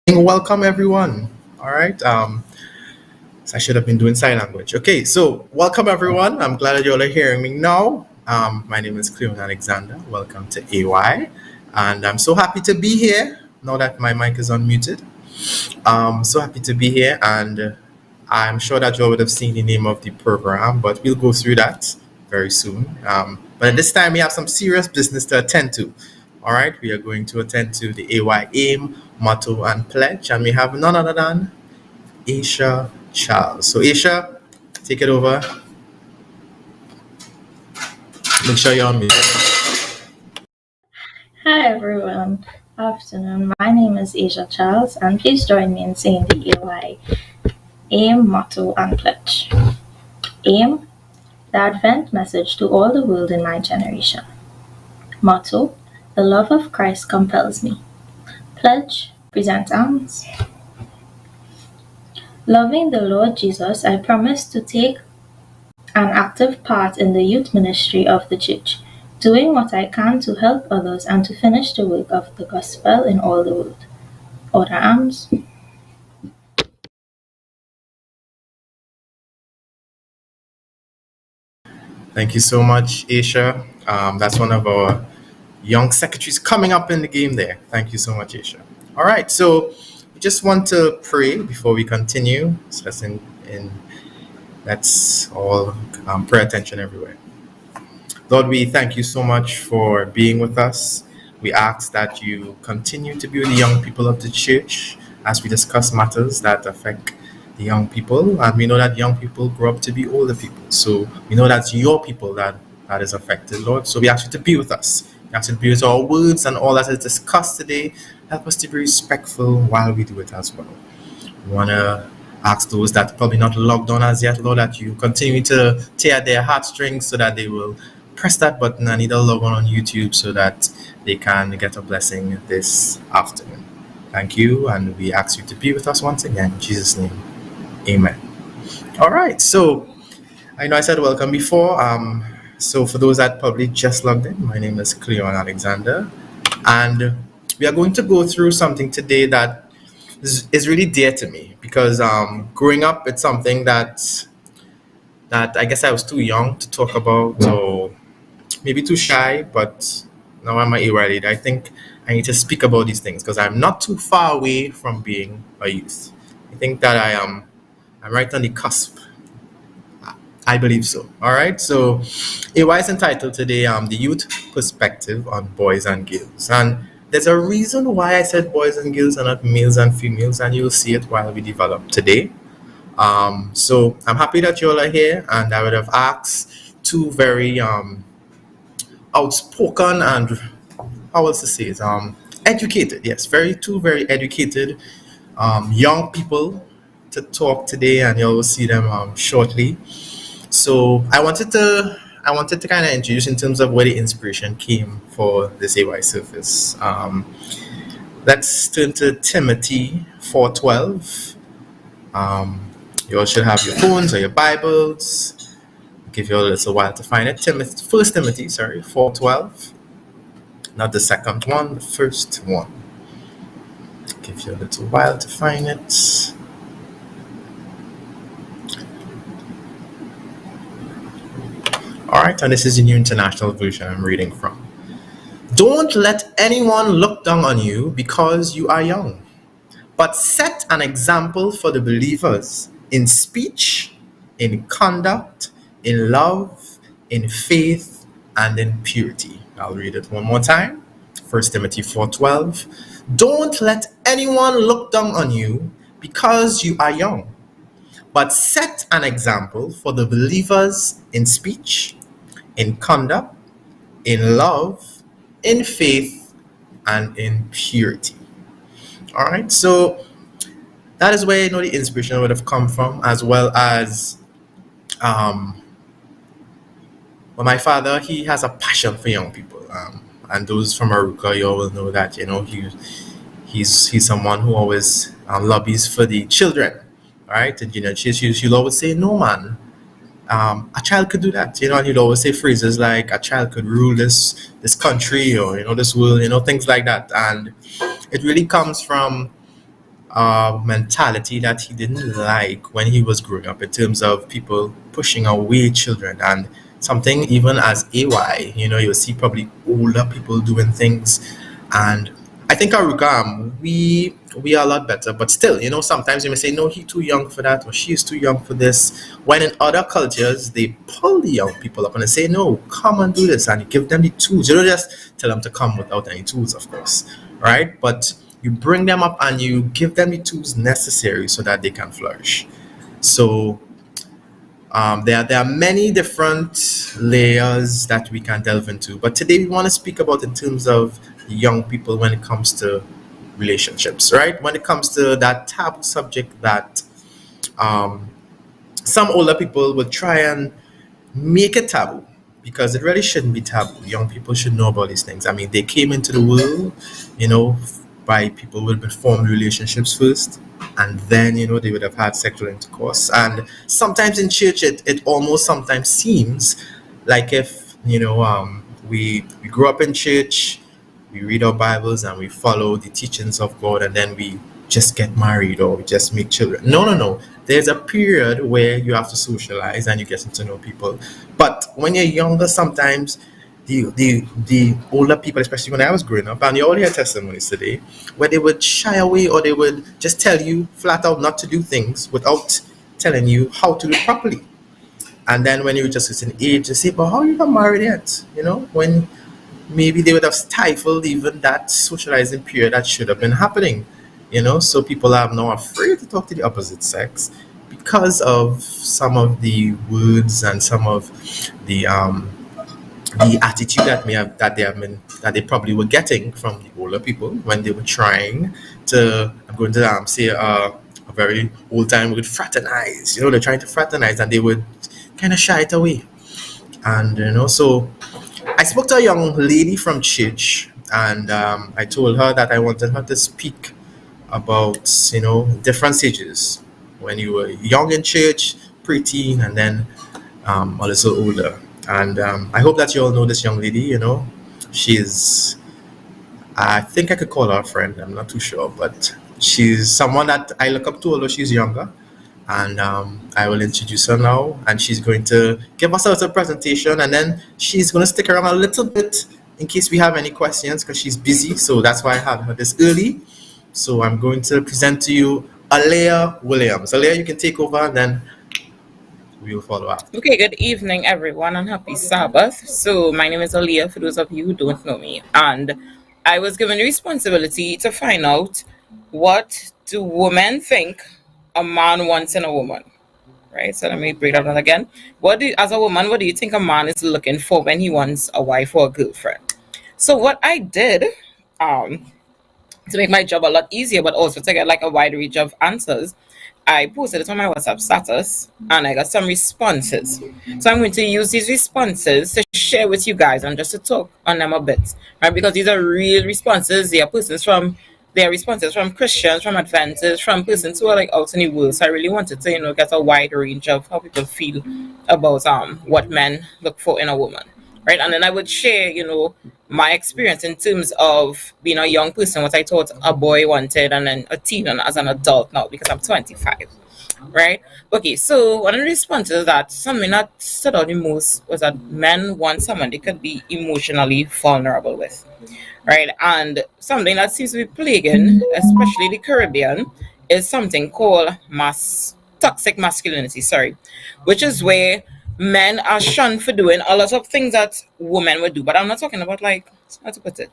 Welcome everyone. All right. So I should have been doing sign language. Okay. So welcome everyone. I'm glad that you all are hearing me now. My name is Cleon Alexander. Welcome to AY, and I'm so happy to be here. Now that my mic is unmuted, so happy to be here, and I'm sure that you all would have seen the name of the program, but we'll go through that very soon. But at this time, we have some serious business to attend to. All right, we are going to attend to the AY aim, motto, and pledge, and we have none other than Aisha Charles. So, Aisha, take it over. Make sure you're on mute. Hi everyone, afternoon. My name is Asia Charles, and please join me in saying the AY aim, motto, and pledge. Aim, the Advent message to all the world in my generation. Motto, the love of Christ compels me. Pledge, present arms. Loving the Lord Jesus, I promise to take an active part in the youth ministry of the church, doing what I can to help others and to finish the work of the gospel in all the world. Order arms. Thank you so much, Aisha. That's one of our young secretaries coming up in the game there. Thank you so much, Aisha. All right, so we just want to pray before we continue. So let's all pray attention everywhere. Lord, we thank you so much for being with us. We ask that you continue to be with the young people of the church as we discuss matters that affect the young people. And we know that young people grow up to be older people. So we know that's your people that is affected, Lord. So we ask you to be with us. We ask you to be with our words and all that is discussed today. Help us to be respectful while we do it as well. We want to ask those that probably not logged on as yet, Lord, that you continue to tear their heartstrings so that they will press that button and either log on YouTube so that they can get a blessing this afternoon. Thank you, and we ask you to be with us once again. In Jesus' name, amen. All right, so I know I said welcome before. So for those that probably just logged in, my name is Cleon Alexander, and we are going to go through something today that is really dear to me because growing up, it's something that I guess I was too young to talk about, or maybe too shy, but now I'm an AY leader. I think I need to speak about these things because I'm not too far away from being a youth. I think that I'm right on the cusp. I believe so. All right. So AY is entitled today the youth perspective on boys and girls. And there's a reason why I said boys and girls and not males and females, and you'll see it while we develop today. So I'm happy that you all are here, and I would have asked two very outspoken and how else to say it educated, yes, two very educated young people to talk today, and you'll see them shortly. So I wanted to kind of introduce in terms of where the inspiration came for this AY service. Let's turn to Timothy 4:12. You all should have your phones or your Bibles. Give you a little while to find it. First Timothy, 4:12. Not the second one, the first one. Give you a little while to find it. All right, and this is the New International Version I'm reading from. Don't let anyone look down on you because you are young, but set an example for the believers in speech, in conduct, in love, in faith, and in purity. I'll read it one more time. 1 Timothy 4:12. Don't let anyone look down on you because you are young, but set an example for the believers in speech, in conduct, in love, in faith, and in purity. All right, so that is where the inspiration would have come from, as well as well, my father, he has a passion for young people, and those from Aruka, you all will know that he's someone who always lobbies for the children, right? And she'll always say, "No, man, a child could do that," and he'd always say phrases like, "A child could rule this country or this world," things like that, and it really comes from mentality that he didn't like when he was growing up in terms of people pushing away children and something even as AY, you'll see probably older people doing things. And I think Aruka, we are a lot better, but still, sometimes you may say, no, he's too young for that, or she is too young for this. When in other cultures, they pull the young people up and they say, no, come and do this, and you give them the tools. You don't just tell them to come without any tools, of course, right? But you bring them up and you give them the tools necessary so that they can flourish. So there are many different layers that we can delve into, but today we want to speak about in terms of young people when it comes to relationships, right? When it comes to that taboo subject that um, some older people would try and make it taboo because it really shouldn't be taboo. Young people should know about these things. I mean, they came into the world, you know, by people who had been formed relationships first, and then they would have had sexual intercourse. And sometimes in church, it almost sometimes seems like if we grew up in church, we read our Bibles and we follow the teachings of God, and then we just get married or we just make children. No, no, no. There's a period where you have to socialize and you get to know people. But when you're younger, sometimes the older people, especially when I was growing up, and you all hear testimonies today, where they would shy away or they would just tell you flat out not to do things without telling you how to do it properly. And then when you just at an age, they say, but how you not married yet? When maybe they would have stifled even that socializing period that should have been happening. So people are now afraid to talk to the opposite sex because of some of the words and some of the attitude that they probably were getting from the older people when they were trying to, I'm going to say a very old time word, fraternize. They're trying to fraternize and they would kind of shy it away. And so I spoke to a young lady from church, and I told her that I wanted her to speak about different stages when you were young in church, preteen, and then a little older. And I hope that you all know this young lady. She's, I think I could call her a friend. I'm not too sure, but she's someone that I look up to, although she's younger. And I will introduce her now, and she's going to give us a little presentation, and then she's going to stick around a little bit in case we have any questions because she's busy. So that's why I had her this early. So I'm going to present to you Aleah Williams. Aleah, you can take over, and then we'll follow up. Okay, good evening, everyone, and happy Sabbath. So, my name is Aleah, for those of you who don't know me, and I was given the responsibility to find out what do women think a man wants in a woman, right? So let me break that down again. As a woman, what do you think a man is looking for when he wants a wife or a girlfriend? So what I did, to make my job a lot easier, but also to get like a wide range of answers, I posted it on my WhatsApp status and I got some responses. So I'm going to use these responses to share with you guys and just to talk on them a bit, right? Because these are real responses. They are responses from Christians, from Adventists, from persons who are like out in the world. So I really wanted to, get a wide range of how people feel about what men look for in a woman, right? And then I would share, my experience in terms of being a young person, what I thought a boy wanted, and then a teen and as an adult now because I'm 25, right? Okay, so one of the responses that something that stood out the most was that men want someone they could be emotionally vulnerable with, right? And something that seems to be plaguing, especially the Caribbean, is something called toxic masculinity, which is where men are shunned for doing a lot of things that women would do. But I'm not talking about like, how to put it?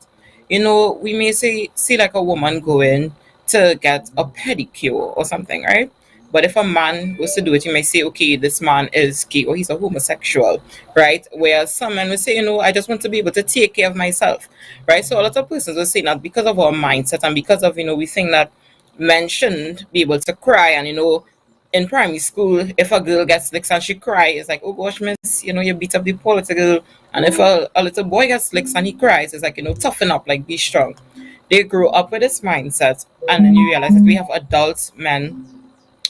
We may see like a woman going to get a pedicure or something, right? But if a man was to do it, you may say, okay, this man is gay or he's a homosexual, right? Whereas some men will say, I just want to be able to take care of myself, right? So a lot of persons will say that because of our mindset and because of, we think that men shouldn't be able to cry and, in primary school, if a girl gets licks and she cries, it's like, oh gosh, miss, you beat up the poor girl. And if a little boy gets licks and he cries, it's like, toughen up, like be strong. They grow up with this mindset, and then you realize that we have adult men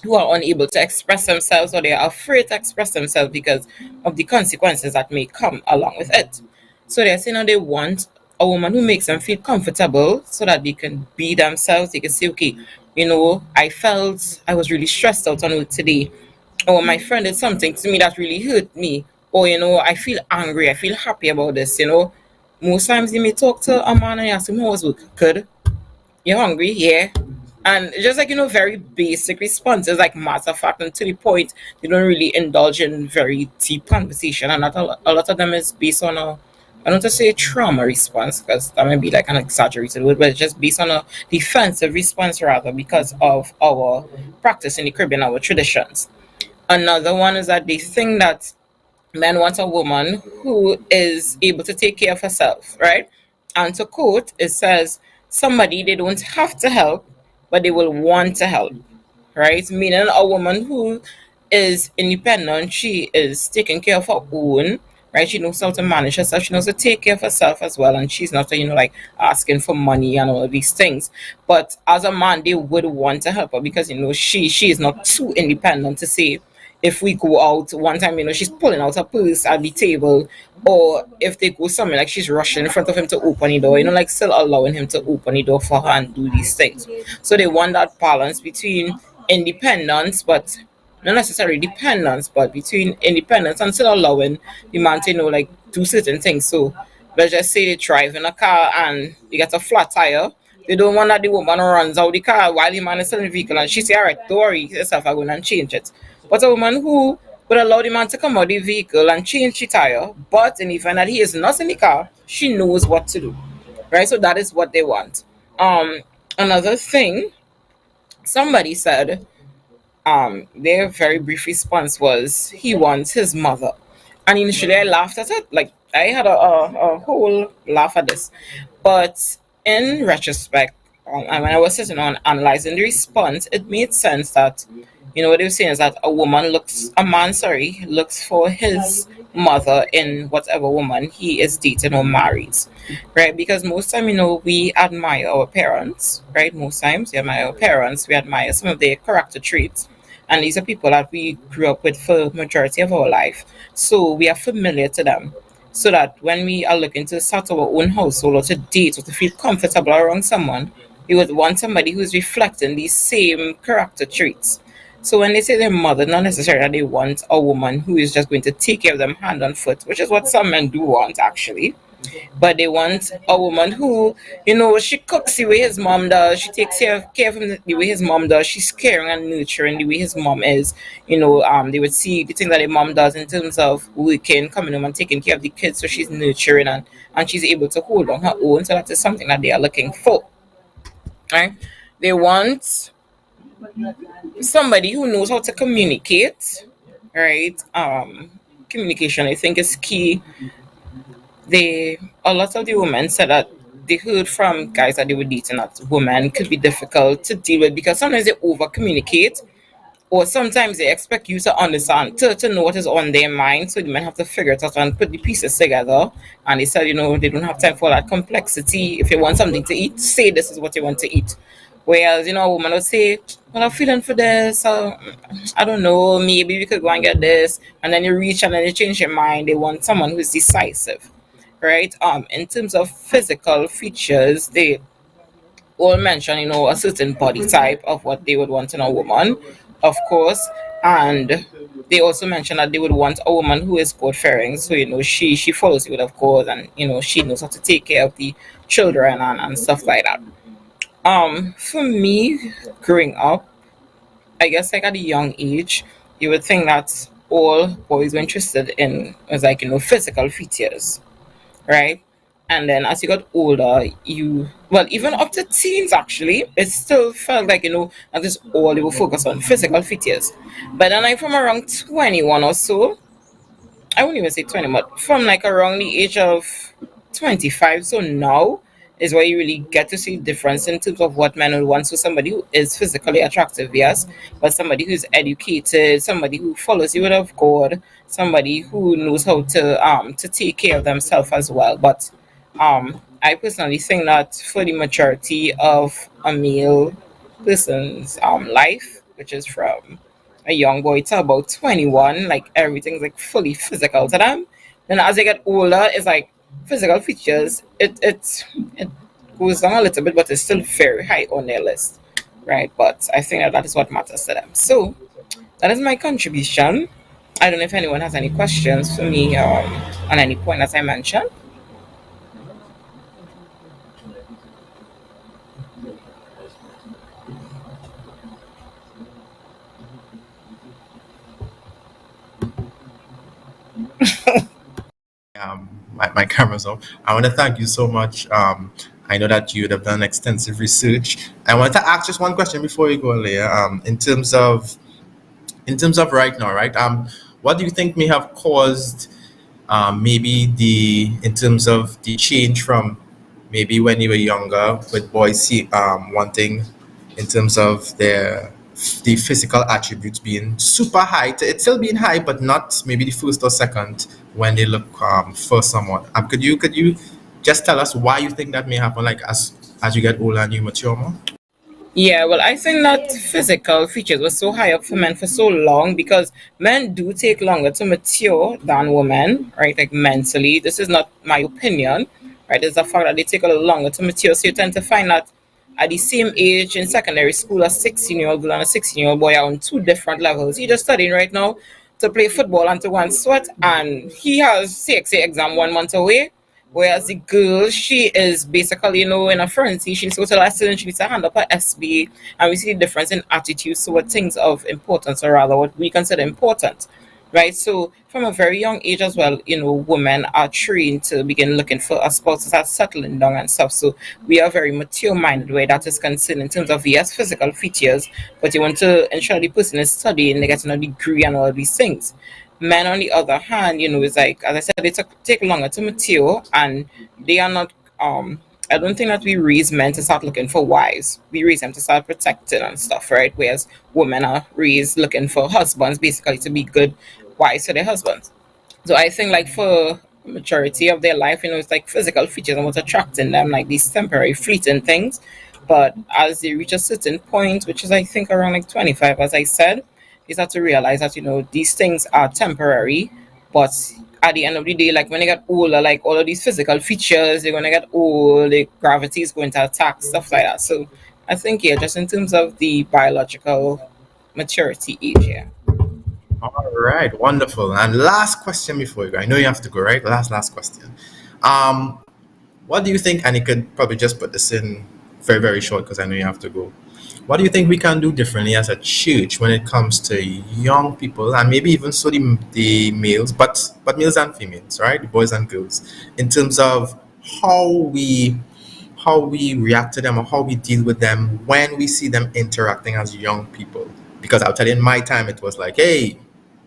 who are unable to express themselves, or they are afraid to express themselves because of the consequences that may come along with it. So they're saying they want a woman who makes them feel comfortable so that they can be themselves. They can say, okay, I felt I was really stressed out on work today, or my friend did something to me that really hurt me, or I feel angry, I feel happy about this. Most times you may talk to a man and you ask him how was work. Good. You're hungry? Yeah. And just like, very basic responses, like matter of fact and to the point. They don't really indulge in very deep conversation. And not a lot of them is based on I don't want to say trauma response because that might be like an exaggerated word, but it's just based on a defensive response rather because of our practice in the Caribbean, our traditions. Another one is that they think that men want a woman who is able to take care of herself, right? And to quote, it says, somebody they don't have to help, but they will want to help, right? Meaning a woman who is independent, she is taking care of her own, right? She knows how to manage herself, she knows to take care of herself as well, and she's not, like asking for money and all of these things. But as a man, they would want to help her because she is not too independent to say if we go out one time, she's pulling out her purse at the table, or if they go somewhere, like she's rushing in front of him to open the door, like still allowing him to open the door for her and do these things. So they want that balance between independence, but not necessarily dependence, but between independence and still allowing the man to, like do certain things. So let's just say they drive in a car and they get a flat tire. They don't want that the woman runs out the car while the man is still in the vehicle and she say, all right, don't worry yourself, I'm going to change it. But a woman who would allow the man to come out the vehicle and change the tire, but in the event that he is not in the car, she knows what to do. Right? So that is what they want. Another thing, somebody said, their very brief response was he wants his mother. And initially I laughed at it. Like I had a whole laugh at this. But in retrospect, and when I was sitting on analyzing the response, it made sense that what they were saying is that a man, looks for his mother in whatever woman he is dating or marries, right? Because most time, we admire our parents, right? Most times we admire our parents, we admire some of their character traits, and these are people that we grew up with for majority of our life, so we are familiar to them. So that when we are looking to start our own household or to date or to feel comfortable around someone, we would want somebody who's reflecting these same character traits. So when they say their mother, not necessarily that they want a woman who is just going to take care of them hand and foot, which is what some men do want actually. But they want a woman who, she cooks the way his mom does. She takes care of him the way his mom does. She's caring and nurturing the way his mom is. They would see the things that their mom does in terms of working, coming home and taking care of the kids. So she's nurturing and she's able to hold on her own. So that is something that they are looking for. Right? They want somebody who knows how to communicate, right? Communication, I think, is key. A lot of the women said that they heard from guys that they were dating that women could be difficult to deal with because sometimes they over communicate, or sometimes they expect you to understand, to know what is on their mind. So the men have to figure it out and put the pieces together. And they said, they don't have time for that complexity. If you want something to eat, say this is what you want to eat. Whereas, a woman would say, well, I'm feeling for this. So, I don't know, maybe we could go and get this. And then you reach and then you change your mind. They want someone who's decisive, right? In terms of physical features, they all mention, a certain body type of what they would want in a woman, of course. And they also mention that they would want a woman who is God-fearing. So, she follows you, of course, and, she knows how to take care of the children and stuff like that. For me, growing up, I guess like at a young age, you would think that all boys were interested in was like, physical features, right? And then as you got older, even up to teens actually, it still felt like, that is all they were focused on, physical features. But then like from around 21 or so, I wouldn't even say 20, but from like around the age of 25, so now is where you really get to see the difference in terms of what men would want. So somebody who is physically attractive, yes, but somebody who's educated, somebody who follows the word of God, somebody who knows how to take care of themselves as well. But I personally think that for the majority of a male person's life, which is from a young boy to about 21, like everything's like fully physical to them. Then as they get older, it's like physical features, it goes down a little bit, but it's still very high on their list. right? But I think that that is what matters to them. So that is my contribution. I don't know if anyone has any questions for me on any point as I mentioned. My camera's off. I want to thank you so much. I know that you would have done extensive research. I want to ask just one question before you go, Leah. In terms of right now, right? What do you think may have caused maybe the in terms of the change from maybe when you were younger with boys wanting in terms of the physical attributes being super high to it still being high but not maybe the first or second when they look for someone. Could you just tell us why you think that may happen, like as you get older and you mature more? Yeah, well, I think that physical features were so high up for men for so long because men do take longer to mature than women, right? Like mentally. This is not my opinion, right? It's the fact that they take a little longer to mature. So you tend to find that at the same age in secondary school, a 16-year-old girl and a 16-year-old boy are on two different levels. He's just studying right now to play football and to go and sweat, and he has CXA exam 1 month away. Whereas the girl, she is basically, in a frenzy. She needs to go to lesson, she needs to hand up her SB, and we see the difference in attitudes toward things of importance, or rather what we consider important, right? So from a very young age as well, women are trained to begin looking for a spouse that settling down and stuff. So we are very mature minded where that is concerned in terms of yes, physical features, but you want to ensure the person is studying, they get a degree and all these things. Men, on the other hand, is like, as I said, they take longer to mature, and they are not. I don't think that we raise men to start looking for wives. We raise them to start protecting and stuff, right? Whereas women are raised looking for husbands, basically to be good wives for their husbands. So I think, like, for maturity of their life, it's like physical features and what's attracting them, like these temporary fleeting things. But as they reach a certain point, which is I think around like 25, as I said, is that to realize that these things are temporary, but at the end of the day, like when they get older, like all of these physical features, they're gonna get old, the gravity is going to attack, stuff like that. So I think, yeah, just in terms of the biological maturity age, yeah. All right, wonderful. And last question before you go. I know you have to go, right? Last question. Um, what do you think? And you could probably just put this in very, very short because I know you have to go. What do you think we can do differently as a church when it comes to young people and maybe even so the males, but males and females, right? The boys and girls, in terms of how we how we react to them or how we deal with them when we see them interacting as young people. Because I'll tell you, in my time, it was like, hey,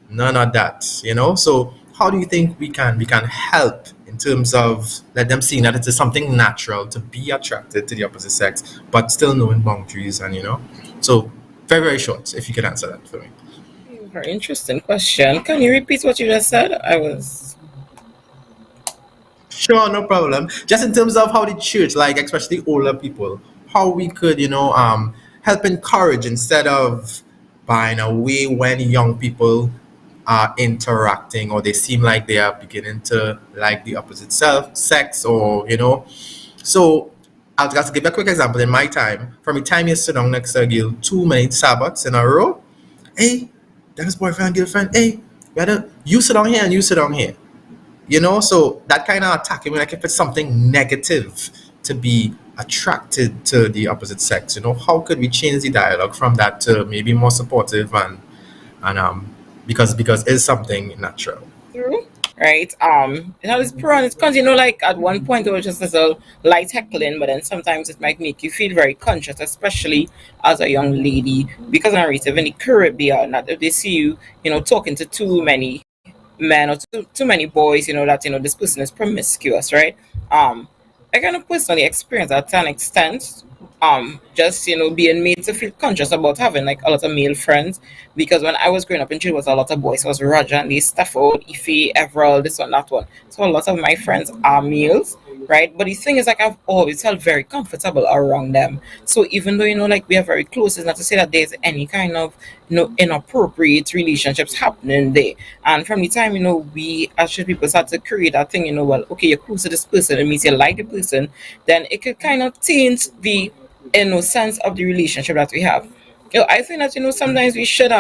none of that. So how do you think we can help in terms of let them see that it is something natural to be attracted to the opposite sex, but still knowing boundaries and. So very very short, if you could answer that for me. Very interesting question. Can you repeat what you just said? I was. Sure, no problem. Just in terms of how the church, like especially older people, how we could, help encourage instead of buying away when young people are interacting or they seem like they are beginning to like the opposite sex or. So I'll just give a quick example. In my time, from the time you sit down next to a girl too many Sabbaths in a row, hey, that is boyfriend, girlfriend, hey, you sit down here and you sit down here. So that kind of attacking me, like if it's something negative to be attracted to the opposite sex, how could we change the dialogue from that to maybe more supportive and because it's something natural. True. Right. It has its pro and its cons. Like at one point it was just as a light heckling, but then sometimes it might make you feel very conscious, especially as a young lady, because I'm in the Caribbean, that if they see you, talking to too many men or too many boys, that this person is promiscuous, right? I kind of personally experienced that to an extent. Just being made to feel conscious about having like a lot of male friends, because when I was growing up in Chile, was a lot of boys. It was Roger and Lee, Stafford, Ife, Everall, this one, that one. So a lot of my friends are males, right? But the thing is, like, I've always felt very comfortable around them. So even though like we are very close, it's not to say that there's any kind of inappropriate relationships happening there. And from the time we as straight people start to create that thing, well, okay, you're close to this person, it means you like the person, then it could kind of taint the innocence of the relationship that we have. I think that sometimes we should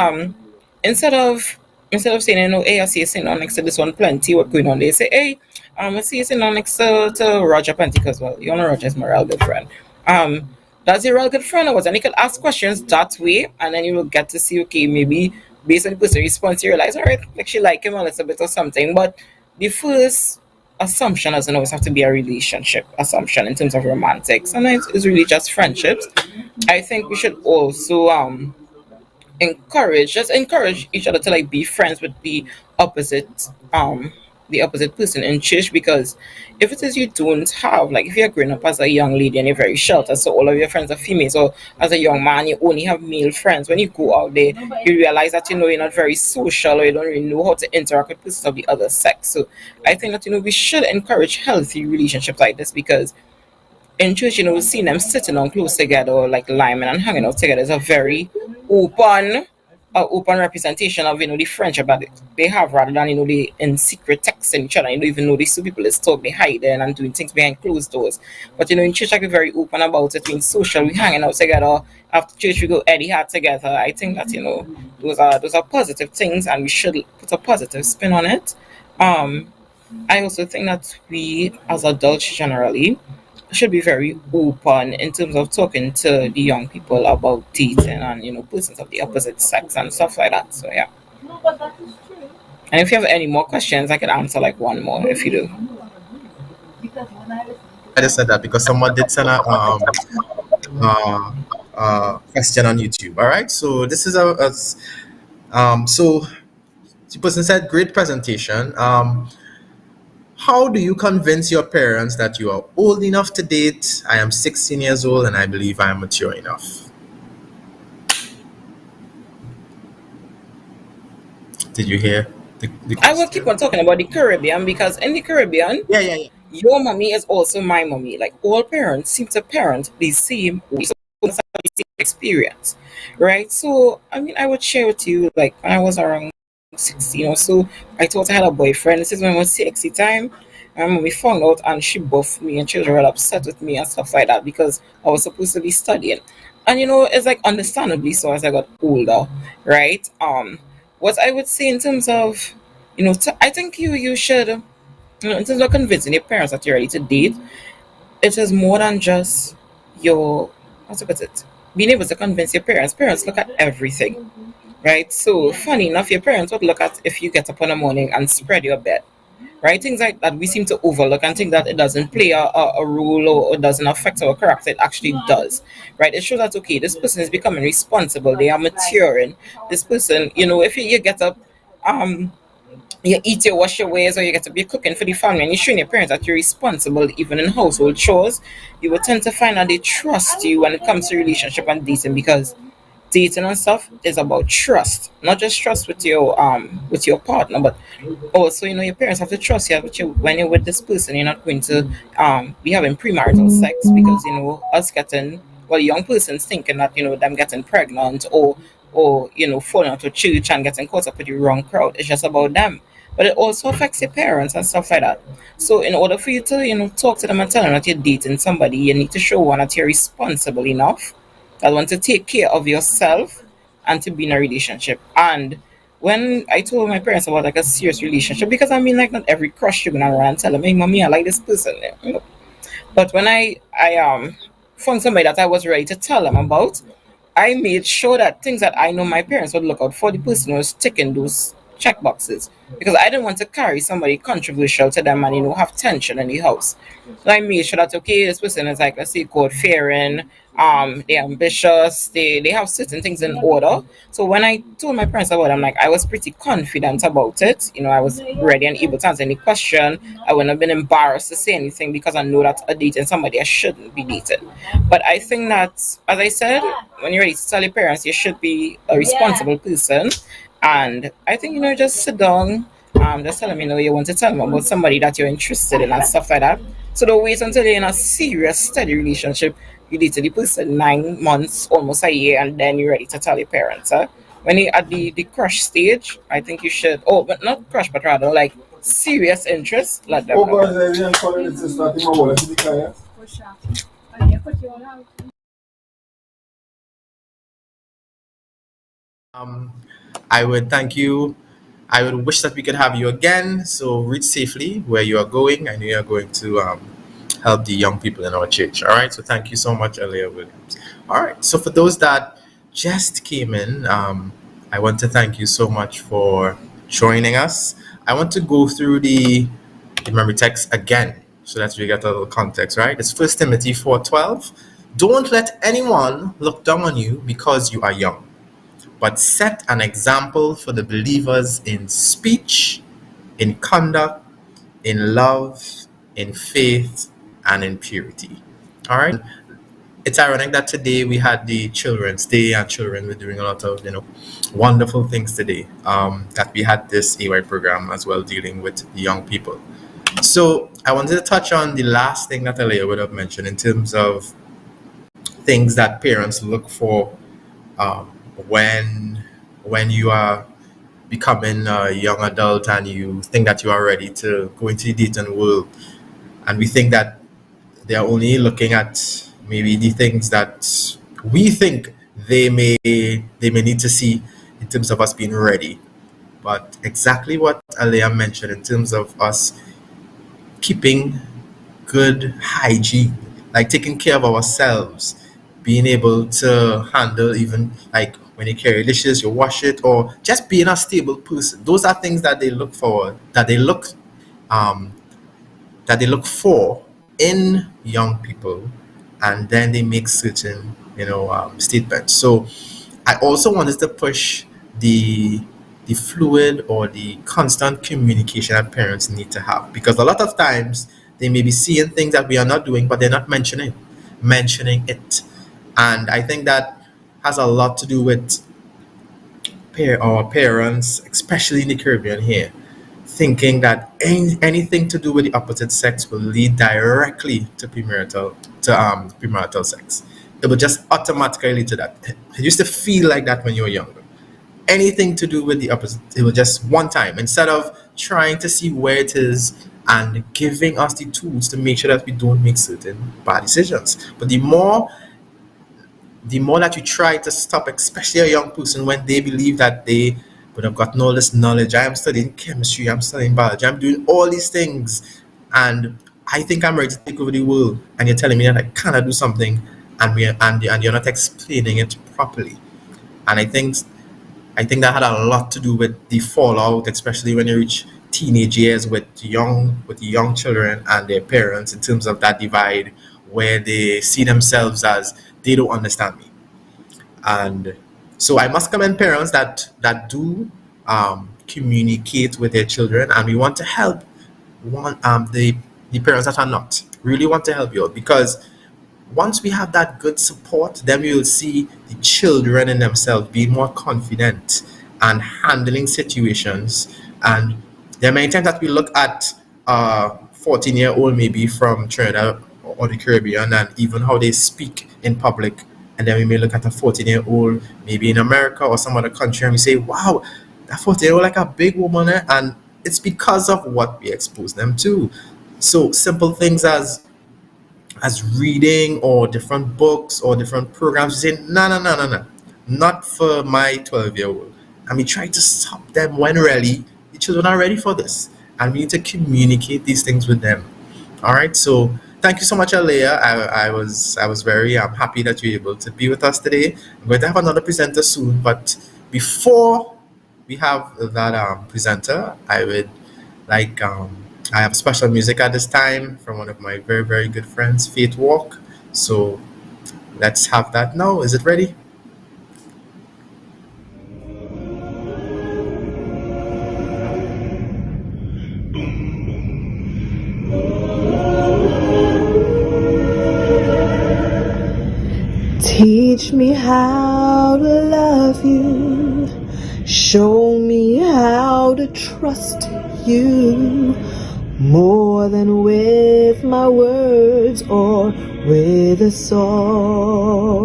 instead of saying hey, I see you sitting down next to this one plenty, what going on there? Say hey, I see you sitting down next to Roger plenty because well, you know Roger is my real good friend. That's your real good friend or what? And you can ask questions that way, and then you will get to see okay maybe based on the person's response, you realize all right, like she like him a little bit or something. But the first assumption doesn't always have to be a relationship assumption in terms of romantic. Sometimes it's really just friendships. I think we should also encourage each other to like be friends with opposite the opposite person in church because if it is you don't have like if you're growing up as a young lady and you're very sheltered so all of your friends are females or as a young man you only have male friends when you go out there you realize that you're not very social or you don't really know how to interact with persons of the other sex. So I think that we should encourage healthy relationships like this because in church, seeing them sitting on close together or like liming and hanging out together is a very open, open representation of the friendship that they have rather than the in secret texting each other. You don't even know these two people is talk they hide and doing things behind closed doors. But in church, I be very open about it. Being social, we hanging out together. After church, we go Eddie hat together. I think that those are positive things, and we should put a positive spin on it. Um, I also think that we as adults generally should be very open in terms of talking to the young people about dating and persons of the opposite sex and stuff like that. So yeah. And if you have any more questions, I could answer like one more if you do. I just said that because someone did send a uh, question on YouTube. All right, so this is so the person said, "Great presentation. How do you convince your parents that you are old enough to date? I am 16 years old and I believe I am mature enough." Did you hear the I will keep question? on talking about the Caribbean because in the Caribbean, Yeah, yeah, yeah. your mommy is also my mommy. Like all parents seem to parent the same way, so it's the same experience, right? So I mean, I would share with you like when I was around 16 or so, I thought I had a boyfriend. This is when it was sexy time. And when we found out and she buffed me and she was real upset with me and stuff like that because I was supposed to be studying. And it's like understandably so as I got older, right? What I would say in terms of I think you should in terms of convincing your parents that you're ready to date, it is more than just your how to put it. Being able to convince your parents. Parents look at everything, right? So funny enough, your parents would look at if you get up in the morning and spread your bed, right? Things like that we seem to overlook and think that it doesn't play a role or doesn't affect our character. It actually does, right? It shows that okay, this person is becoming responsible. They are maturing. This person, if you get up, um you eat your wash your ways or you get to be cooking for the family and you're showing your parents that you're responsible even in household chores, you will tend to find that they trust you when it comes to relationship and dating because dating and stuff is about trust, not just trust with your partner, but also your parents have to trust you with you when you're with this person. You're not going to be having premarital sex because us getting young persons thinking that them getting pregnant or falling out of church and getting caught up with the wrong crowd. It's just about them. But it also affects your parents and stuff like that. So in order for you to, talk to them and tell them that you're dating somebody, you need to show one that you're responsible enough, that want to take care of yourself and to be in a relationship. And when I told my parents about like a serious relationship, because I mean like not every crush you're gonna run and tell them, hey mommy, I like this person. But when I found somebody that I was ready to tell them about, I made sure that things that I know my parents would look out for, the person was ticking those check boxes because I didn't want to carry somebody controversial to them and have tension in the house. So I made sure that okay, this person is like let's say God fearing, they're ambitious, they have certain things in order. So when I told my parents about them, like I was pretty confident about it. I was ready and able to answer any question. I wouldn't have been embarrassed to say anything because I know that a dating somebody I shouldn't be dating. But I think that, as I said, when you're ready to tell your parents, you should be a responsible person. And I think, just sit down, just tell them, you want to tell them about somebody that you're interested in and stuff like that. So don't wait until you're in a serious, steady relationship. You date the person 9 months, almost a year, and then you're ready to tell your parents. Huh? When you're at the crush stage, I think you should, but not crush, but rather like serious interest, let them know. I would thank you. I would wish that we could have you again. So reach safely where you are going. I know you are going to help the young people in our church. All right. So thank you so much, Aleah Williams. All right. So for those that just came in, I want to thank you so much for joining us. I want to go through the memory text again so that we get a little context, right? It's 1 Timothy 4:12. Don't let anyone look down on you because you are young, but set an example for the believers in speech, in conduct, in love, in faith, and in purity. All right. It's ironic that today we had the Children's Day, and children were doing a lot of wonderful things today. That we had this AY program as well dealing with the young people. So I wanted to touch on the last thing that Aleah would have mentioned in terms of things that parents look for um, when you are becoming a young adult and you think that you are ready to go into the dating world, and we think that they are only looking at maybe the things that we think they may need to see in terms of us being ready. But exactly what Aleah mentioned in terms of us keeping good hygiene, like taking care of ourselves, being able to handle even like when you carry dishes, you wash it, or just being a stable person. Those are things that they look for, um, that they look for in young people, and then they make certain statements. So I also wanted to push the fluid or the constant communication that parents need to have, because a lot of times they may be seeing things that we are not doing, but they're not mentioning it. And I think that has a lot to do with our parents, especially in the Caribbean here, thinking that anything to do with the opposite sex will lead directly to premarital sex. It will just automatically lead to that. It used to feel like that when you were younger. Anything to do with the opposite, it was just one time, instead of trying to see where it is and giving us the tools to make sure that we don't make certain bad decisions. But the more that you try to stop, especially a young person, when they believe that they would have gotten all this knowledge. I am studying chemistry, I'm studying biology, I'm doing all these things, and I think I'm ready to take over the world. And you're telling me that I cannot do something, and you're not explaining it properly. And I think that had a lot to do with the fallout, especially when you reach teenage years with young children and their parents, in terms of that divide where they see themselves as they don't understand me. And so I must commend parents that do communicate with their children, and we want to help the parents that are not really want to help you out, because once we have that good support, then we will see the children in themselves being more confident and handling situations. And there are many times that we look at a 14-year-old maybe from Trinidad or the Caribbean, and even how they speak in public, and then we may look at a 14-year-old maybe in America or some other country, and we say, wow, that 14-year-old like a big woman, and it's because of what we expose them to. So simple things as reading or different books or different programs, you say, no, no, no, no, no, not for my 12-year-old. And we try to stop them when really the children are ready for this. And we need to communicate these things with them. All right. So thank you so much, Aleah. I was very happy that you were able to be with us today. I'm going to have another presenter soon. But before we have that presenter, I would like I have special music at this time from one of my very, very good friends, Faith Walk. So let's have that now. Is it ready? Teach me how to love you. Show me how to trust you. More than with my words or with a song.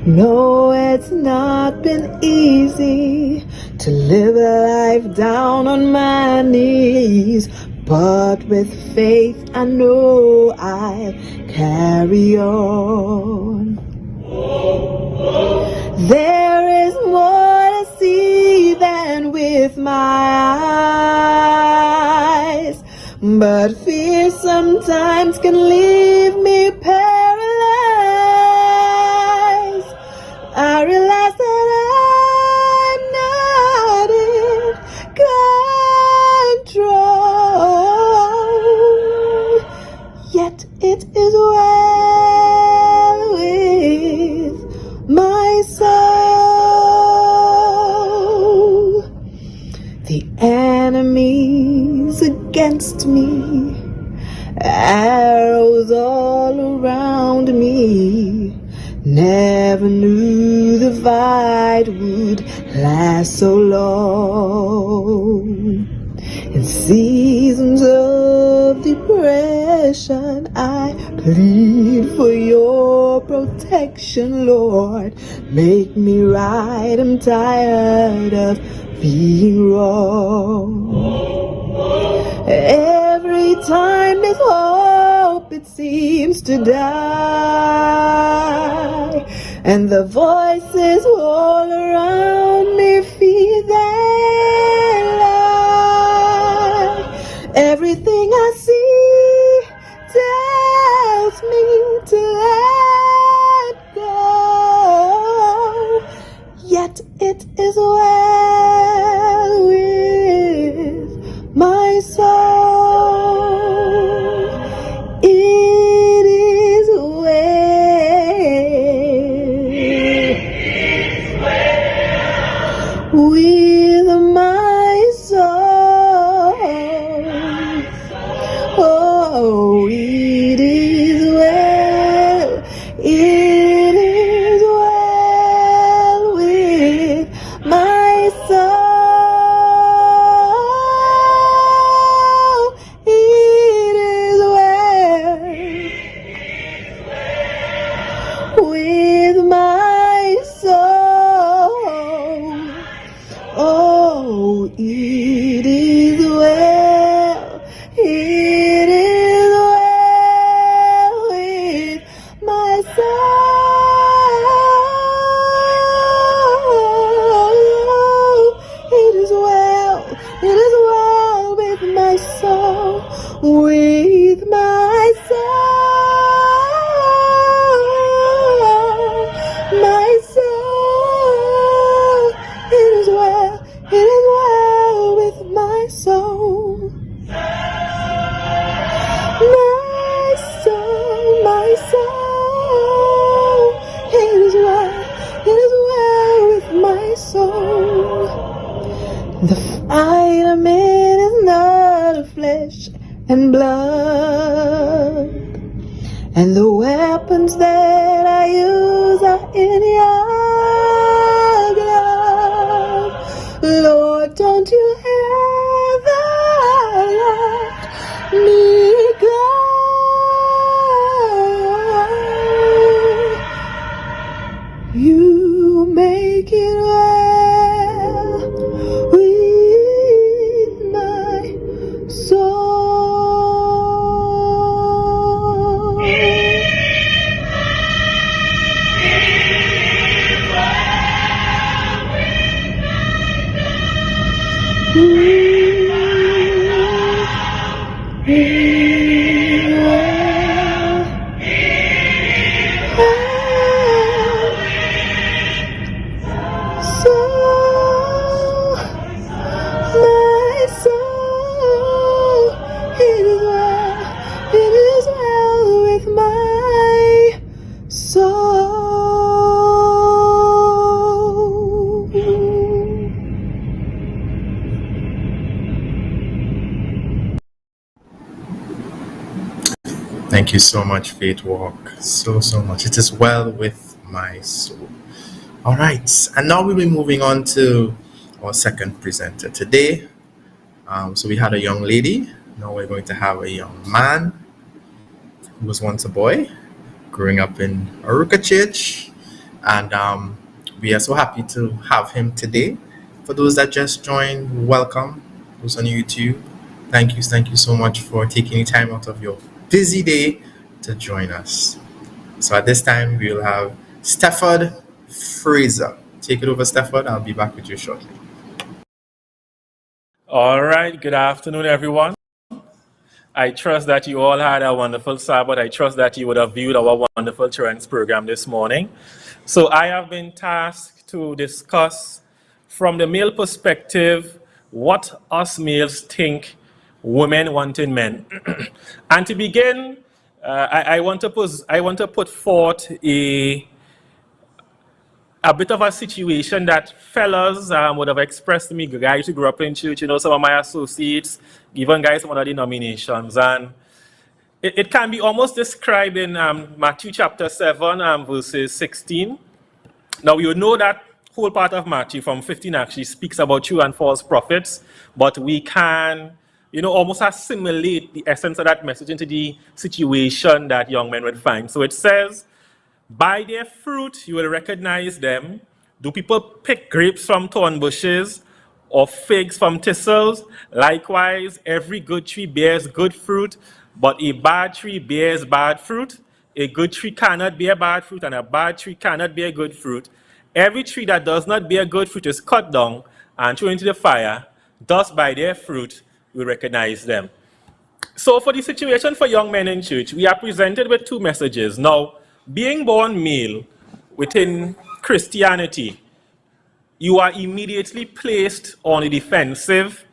No, it's not been easy to live a life down on my knees, but with faith I know I'll carry on. There is more see than with my eyes. But fear sometimes can leave me paralyzed. I realize that I'm not in control, yet it is well with my soul. The enemy's against me, arrows all around me. Never knew the fight would last so long. In seasons of depression, I plead for your protection, Lord. Make me right, I'm tired of being wrong. Every time there's hope, it seems to die, and the voices all around me feed their lie. Everything I see tells me to let go, yet it is well with my soul. It is well with my soul. Oh, it is well. It is well with my soul. It is well with my soul. Oh, it is well. It is well with my soul. It is well. It is well with my soul. With my soul. My soul. It is well. It is well with my soul. My soul, my soul. It is well with my soul. The fight I'm in is not of flesh and blood, and the weapons that I use are in your blood. Lord, don't you ever let me go. You make it well with my soul. Thank you so much, Faith Walk. So much. It is well with my soul. All right. And now we'll be moving on to our second presenter today. So we had a young lady. Now we're going to have a young man who was once a boy growing up in Aruka Church. And we are so happy to have him today. For those that just joined, welcome. Those on YouTube, thank you so much for taking the time out of your busy day to join us. So at this time, we'll have Stafford Frieza Take it over, Stafford. I'll be back with you shortly. All right, good afternoon, everyone. I trust that you all had a wonderful Sabbath. I trust that you would have viewed our wonderful children's program this morning. So I have been tasked to discuss from the male perspective what us males think women want in men. And to begin, I want to put forth a bit of a situation that fellas would have expressed to me, guys who grew up in church, some of my associates, even guys from other denominations. And it can be almost described in Matthew chapter 7, verses 16. Now, you know that whole part of Matthew from 15 actually speaks about true and false prophets, but we can, almost assimilate the essence of that message into the situation that young men would find. So it says, by their fruit you will recognize them. Do people pick grapes from thorn bushes or figs from thistles? Likewise, every good tree bears good fruit, but a bad tree bears bad fruit. A good tree cannot bear bad fruit, and a bad tree cannot bear good fruit. Every tree that does not bear good fruit is cut down and thrown into the fire. Thus, by their fruit, we recognize them. So for the situation for young men in church, we are presented with two messages. Now, being born male within Christianity, you are immediately placed on the defensive.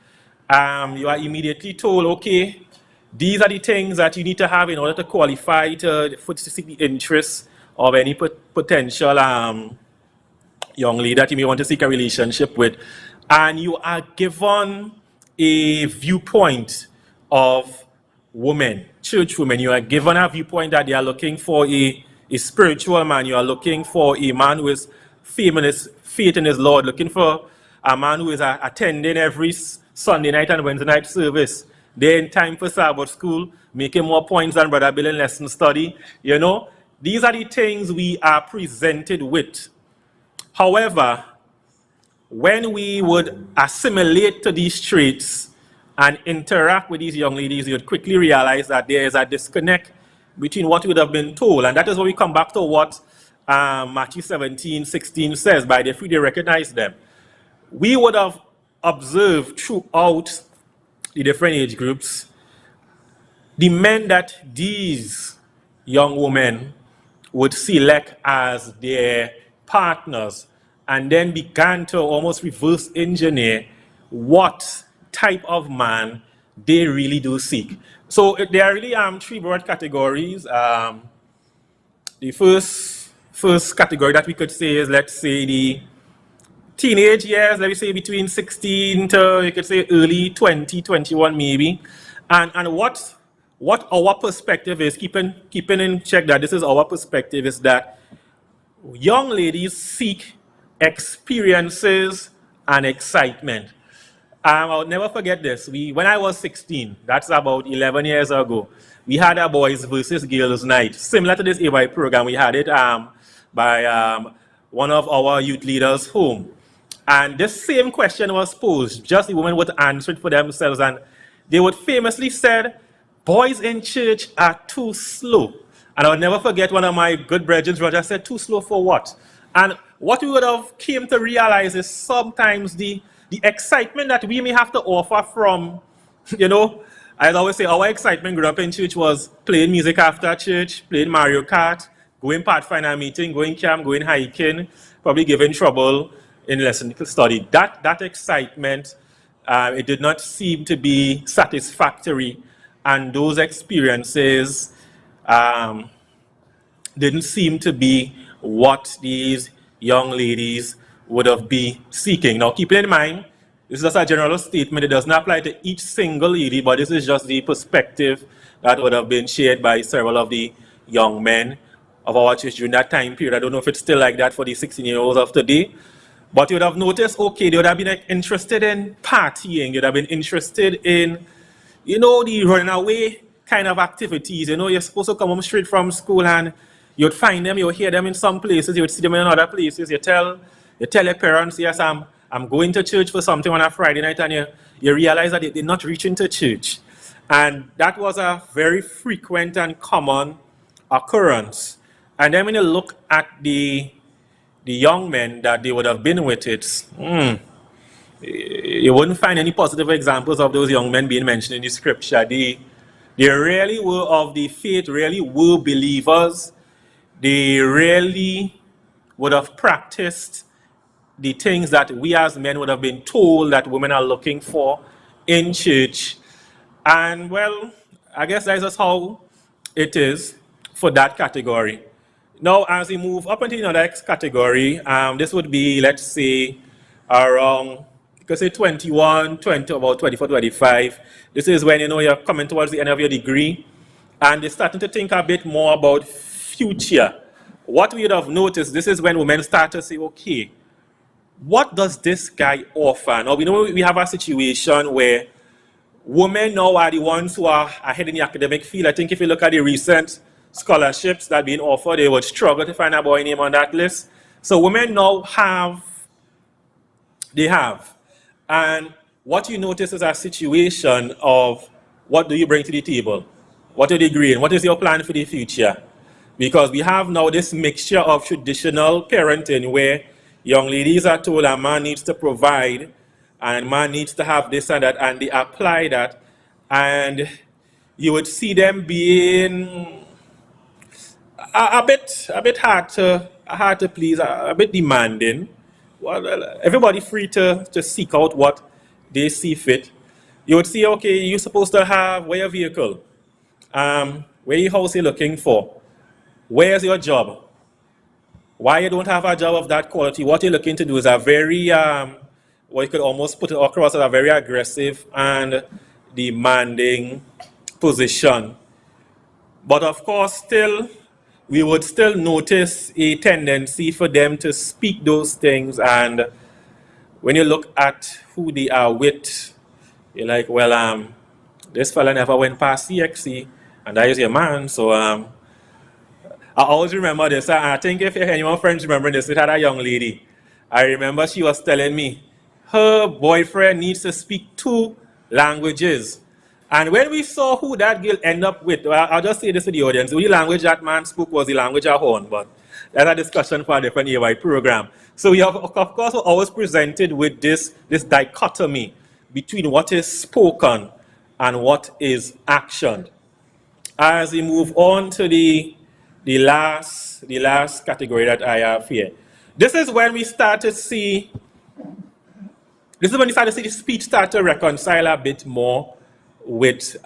You are immediately told, okay, these are the things that you need to have in order to qualify to seek the interests of any potential young lady that you may want to seek a relationship with. And you are given a viewpoint of women, church women. You are given a viewpoint that they are looking for a spiritual man. You are looking for a man who is faith in his Lord, looking for a man who is attending every Sunday night and Wednesday night service. They're in time for Sabbath school, making more points than Brother Bill in lesson study. These are the things we are presented with. However, when we would assimilate to these traits and interact with these young ladies, you would quickly realize that there is a disconnect between what you would have been told. And that is when we come back to what Matthew 17:16 says, by their fruit they recognize them. We would have observed throughout the different age groups, the men that these young women would select as their partners, and then began to almost reverse engineer what type of man they really do seek. So there are really three broad categories. The first category that we could say is, let's say, the teenage years, let me say between 16 to, you could say, early 20, 21 maybe. And what our perspective is, keeping in check that this is our perspective, is that young ladies seek experiences and excitement. I'll never forget this. When I was 16, that's about 11 years ago, we had a boys versus girls night, similar to this AY program. We had it by one of our youth leaders' home. And this same question was posed, just the women would answer it for themselves. And they would famously said, boys in church are too slow. And I'll never forget one of my good brethren, Roger, said, too slow for what? And what we would have came to realize is sometimes the excitement that we may have to offer from, I always say our excitement growing up in church was playing music after church, playing Mario Kart, going Pathfinder meeting, going camp, going hiking, probably giving trouble in lesson study. That excitement, it did not seem to be satisfactory, and those experiences didn't seem to be what these young ladies would have been seeking. Now, keep in mind, this is just a general statement. It does not apply to each single lady, but this is just the perspective that would have been shared by several of the young men of our church during that time period. I don't know if it's still like that for the 16-year-olds of today, but you would have noticed, okay, they would have been interested in partying. They would have been interested in, the running away kind of activities. You're supposed to come home straight from school and you'd find them, you'll hear them in some places, you would see them in other places. You tell your parents, yes, I'm going to church for something on a Friday night, and you realize that they're not reaching to church. And that was a very frequent and common occurrence. And then when you look at the the young men that they would have been with, you wouldn't find any positive examples of those young men being mentioned in the scripture. They really were of the faith, really were believers. They really would have practiced the things that we as men would have been told that women are looking for in church. And well, I guess that's just how it is for that category. Now, as we move up into the next category, this would be, let's say, around, you could say 21, 20, about 24, 25. This is when, you're coming towards the end of your degree, and they're starting to think a bit more about future. What we would have noticed, this is when women start to say, okay, what does this guy offer? Now, we know we have a situation where women now are the ones who are ahead in the academic field. I think if you look at the recent scholarships that are being offered, they would struggle to find a boy name on that list. So women now have. And what you notice is a situation of what do you bring to the table? What are you agreeing? What is your plan for the future? Because we have now this mixture of traditional parenting where young ladies are told a man needs to provide and man needs to have this and that, and they apply that, and you would see them being a bit hard to please, a bit demanding. Well, everybody free to seek out what they see fit. You would see, okay, you're supposed to have where your vehicle, where your house you're looking for, where's your job, why you don't have a job of that quality. What you're looking to do is a very, what you could almost put it across as a very aggressive and demanding position. But of course, still, we would still notice a tendency for them to speak those things. And when you look at who they are with, you're like, well, this fella never went past CXC, and that is your man. So I always remember this. I think if anyone friends remember this, we had a young lady. I remember she was telling me her boyfriend needs to speak 2 languages. And when we saw who that girl ended up with, well, I'll just say this to the audience, the only language that man spoke was the language of horn, but that's a discussion for a different AY program. So we have, of course, we're always presented with this dichotomy between what is spoken and what is actioned. As we move on to the last category that I have here, this is when we start to see, the speech start to reconcile a bit more with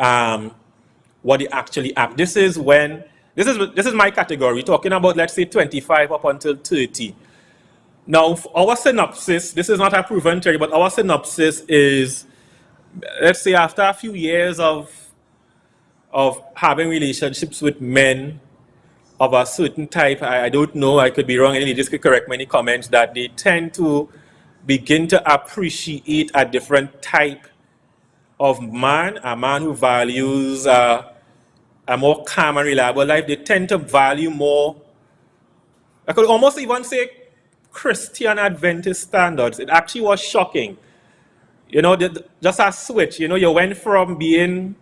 what they actually act. This is my category, talking about, let's say, 25 up until 30. Now, our synopsis, this is not a proven theory, but our synopsis is, let's say, after a few years of having relationships with men of a certain type, I don't know, I could be wrong, and you just could correct me in the comments, that they tend to begin to appreciate a different type of man, a man who values a more calm and reliable life. They tend to value more, I could almost even say, Christian Adventist standards. It actually was shocking. Just a switch. You went from being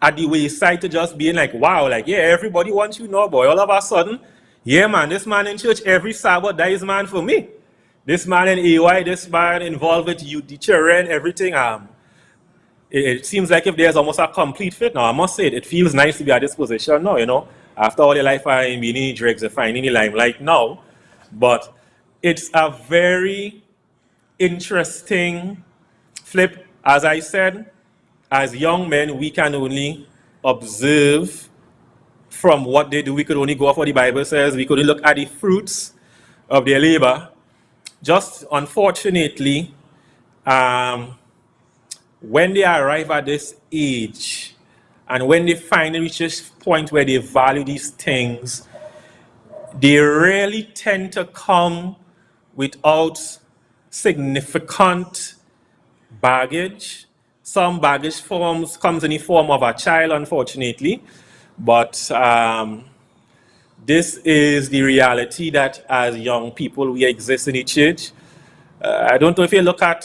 at the wayside to just being like, wow, like, yeah, everybody wants you now, boy. All of a sudden, yeah, man, this man in church every Sabbath, that is man for me. This man in AY, this man involved with youth, the children, everything. It seems like if there's almost a complete fit now. I must say it feels nice to be at this position now, after all your life I'm being in drugs, finding the limelight now. But it's a very interesting flip. As I said, as young men, we can only observe from what they do. We could only go off what the Bible says. We could only look at the fruits of their labor. Just unfortunately, when they arrive at this age, and when they finally reach this point where they value these things, they really tend to come without significant baggage. Some baggage comes in the form of a child, unfortunately, but this is the reality that as young people we exist in the church. I don't know if you look at,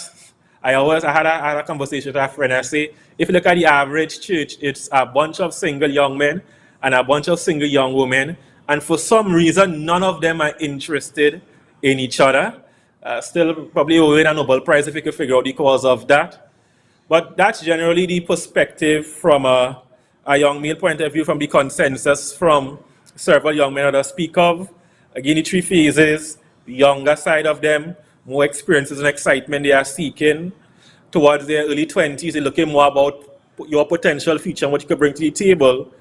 I had a conversation with a friend. I say, if you look at the average church, it's a bunch of single young men and a bunch of single young women and for some reason, none of them are interested in each other. Still probably win a Nobel Prize if you could figure out the cause of that. But that's generally the perspective from a young male point of view, from the consensus from several young men that I speak of. Again, the three phases: the younger side of them, more experiences and excitement they are seeking. Towards their early 20s, they're looking more about your potential future and what you could bring to the table.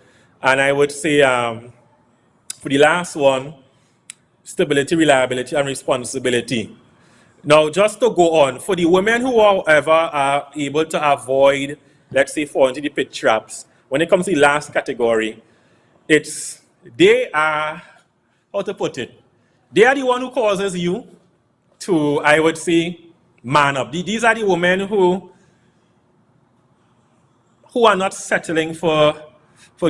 And I would say for the last one, stability, reliability, and responsibility. Now, just to go on, for the women who, however, are able to avoid, let's say, fall into the pit traps, when it comes to the last category, they are, how to put it, they are the one who causes you to, I would say, man up. These are the women who are not settling for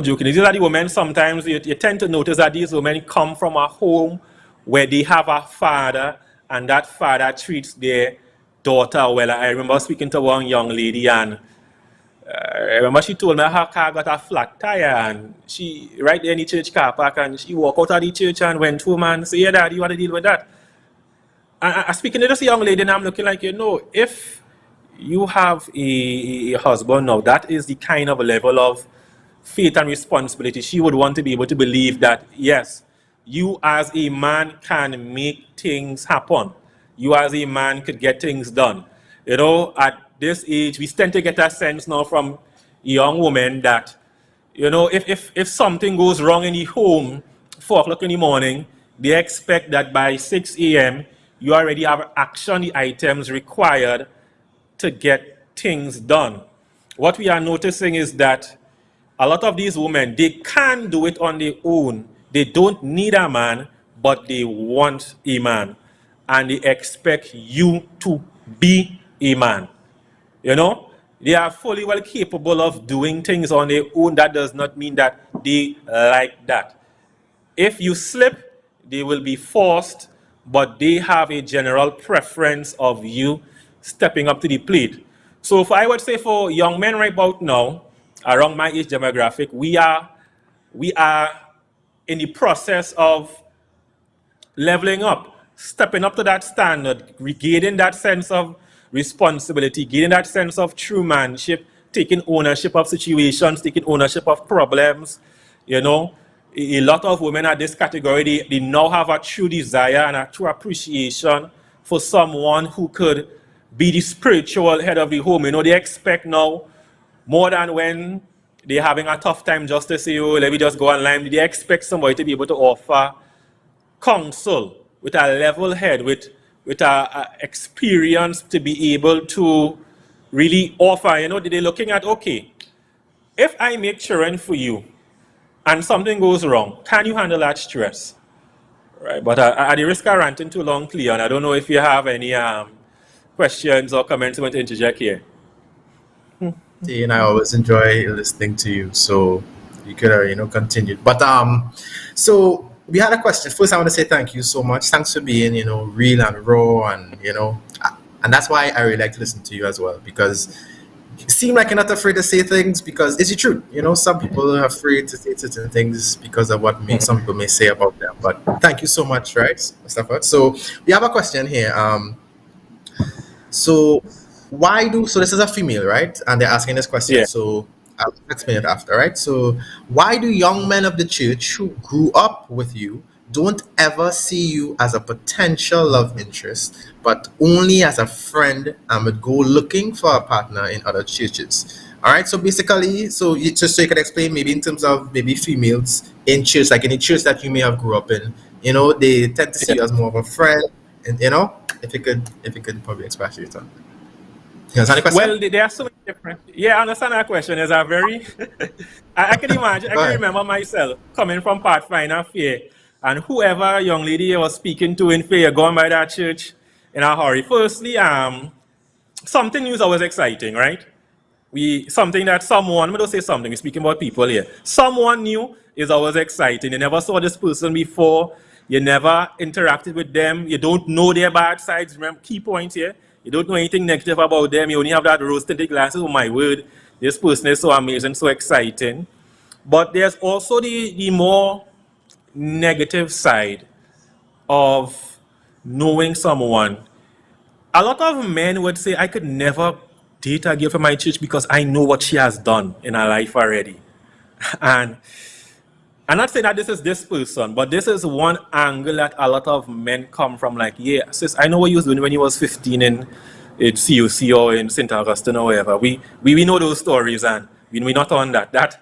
joking. These are the women, sometimes you tend to notice that these women come from a home where they have a father, and that father treats their daughter well. I remember speaking to one young lady, and I remember she told me her car got a flat tire, and she, right there in the church car park, and she walked out of the church and went home and said, "Yeah, Dad, you want to deal with that?" And I speaking to this young lady, and I'm looking like, if you have a husband now, that is the kind of level of faith and responsibility she would want to be able to believe that, yes, you as a man can make things happen. You as a man could get things done. At this age, we tend to get a sense now from young women that, if something goes wrong in the home, 4 o'clock in the morning, they expect that by 6 a.m., you already have action the items required to get things done. What we are noticing is that a lot of these women, they can do it on their own. They don't need a man, but they want a man. And they expect you to be a man. They are fully well capable of doing things on their own. That does not mean that they like that. If you slip, they will be forced, but they have a general preference of you stepping up to the plate. So if I would say for young men right about now, around my age demographic, we are in the process of leveling up, stepping up to that standard, regaining that sense of responsibility, gaining that sense of true manship, taking ownership of situations, taking ownership of problems. A lot of women at this category, they now have a true desire and a true appreciation for someone who could be the spiritual head of the home. They expect now, more than when they're having a tough time, just to say, let me just go online. They expect somebody to be able to offer counsel with a level head, with a experience to be able to really offer. They're looking at, okay, if I make children for you, and something goes wrong, can you handle that stress? Right. But at the risk of ranting too long, Cleon, I don't know if you have any questions or comments you want to interject here. And I always enjoy listening to you, so you could continue. But so we had a question. First, I want to say thank you so much. Thanks for being real and raw, and and that's why I really like to listen to you as well, because you seem like you're not afraid to say things, because it's the truth. Some people are afraid to say certain things because of what some people may say about them. But thank you so much, right, Stafford? So we have a question here. So this is a female, right? And they're asking this question. Yeah. So I'll explain it after, right? So why do young men of the church who grew up with you don't ever see you as a potential love interest, but only as a friend, and would go looking for a partner in other churches? All right. So basically, just so you can explain, maybe in terms of maybe females in church, like in a church that you may have grew up in, they tend to see you as more of a friend, and if you could probably expatiate on. You understand the question? Well, there are so many different. Yeah, I understand that question. Is a very. I can imagine. I can remember myself coming from Pathfinder Fair, and whoever young lady I was speaking to in Fair, going by that church in a hurry. Firstly, something new is always exciting, right? Something that someone. Let me just say something. We're speaking about people here. Someone new is always exciting. You never saw this person before. You never interacted with them. You don't know their bad sides. Remember, key point here. You don't know anything negative about them. You only have that rose-tinted glasses. Oh my word, this person is so amazing, so exciting. But there's also the more negative side of knowing someone, a lot of men would say, I could never date a girl from my church because I know what she has done in her life already. And I'm not saying that this is this person, but this is one angle that a lot of men come from. Like, yeah, sis, I know what you was doing when you was 15 in CUC or in St. Augustine or wherever. We know those stories, and we're not on that.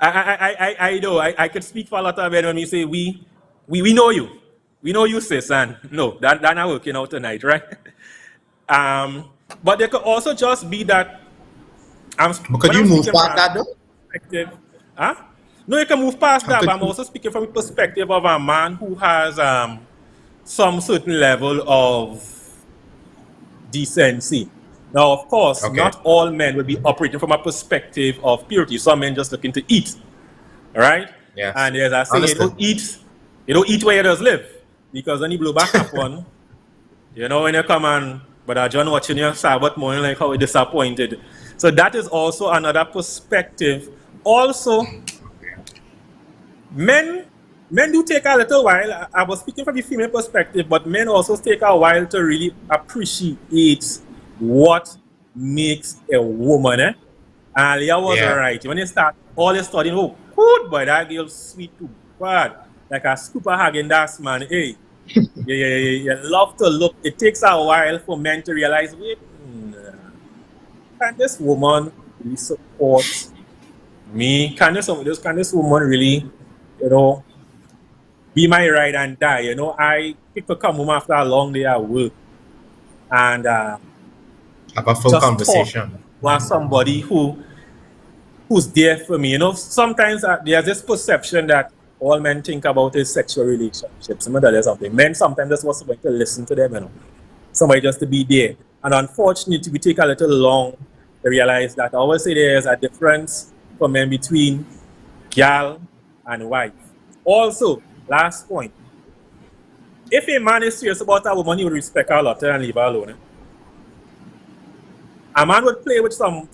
I know. I could speak for a lot of men when we say we know you. We know you, sis, and no, that not working out tonight, right? But there could also just be that But could you move past that though? Perspective, huh? No, you can move past How that, could but I'm you- also speaking from the perspective of a man who has some certain level of decency. Now, of course, Okay. not all men will be operating from a perspective of purity. Some men just looking to eat, all right? Yes. And as I say, Understood. you don't eat where you just live, because when you blow back up one, when you come and but John watching your Sabbath morning, like how disappointed. So that is also another perspective. Also, men do take a little while. I was speaking from the female perspective, but men also take a while to really appreciate what makes a woman. And Aleah was Yeah. right. When you start all the studying, oh, good boy, that girl sweet too bad. Like a scoop of Häagen-Dazs, man. Hey, you love to look. It takes a while for men to realize, wait, can this woman really support me? Can this woman really, be my ride and die? I pick up come home after a long day at work and Have a full just conversation. talk with somebody who's there for me. Sometimes there's this perception that all men think about is sexual relationships. Let me tell you something. Men sometimes just want somebody to listen to them, somebody just to be there. And unfortunately, we take a little long to realize that. I always say there's a difference for men between gal and wife. Also, last point. If a man is serious about a woman, he would respect her a lot and leave her alone. A man would play with someone.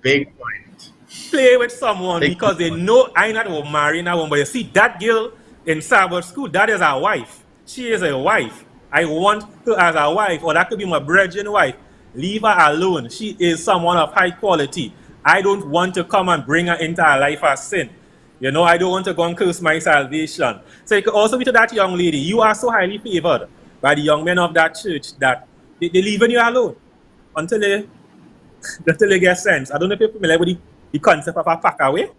Big point. Play with someone Big because they know I'm not marrying a woman. But you see, that girl in Sabbath school, that is a wife. She is a wife. I want her as a wife, or that could be my brethren wife. Leave her alone. She is someone of high quality. I don't want to come and bring her into her life as sin. I don't want to go and curse my salvation. So it could also be to that young lady. You are so highly favored by the young men of that church that they leaving you alone until they get sense. I don't know if you're familiar with the concept of a pack away.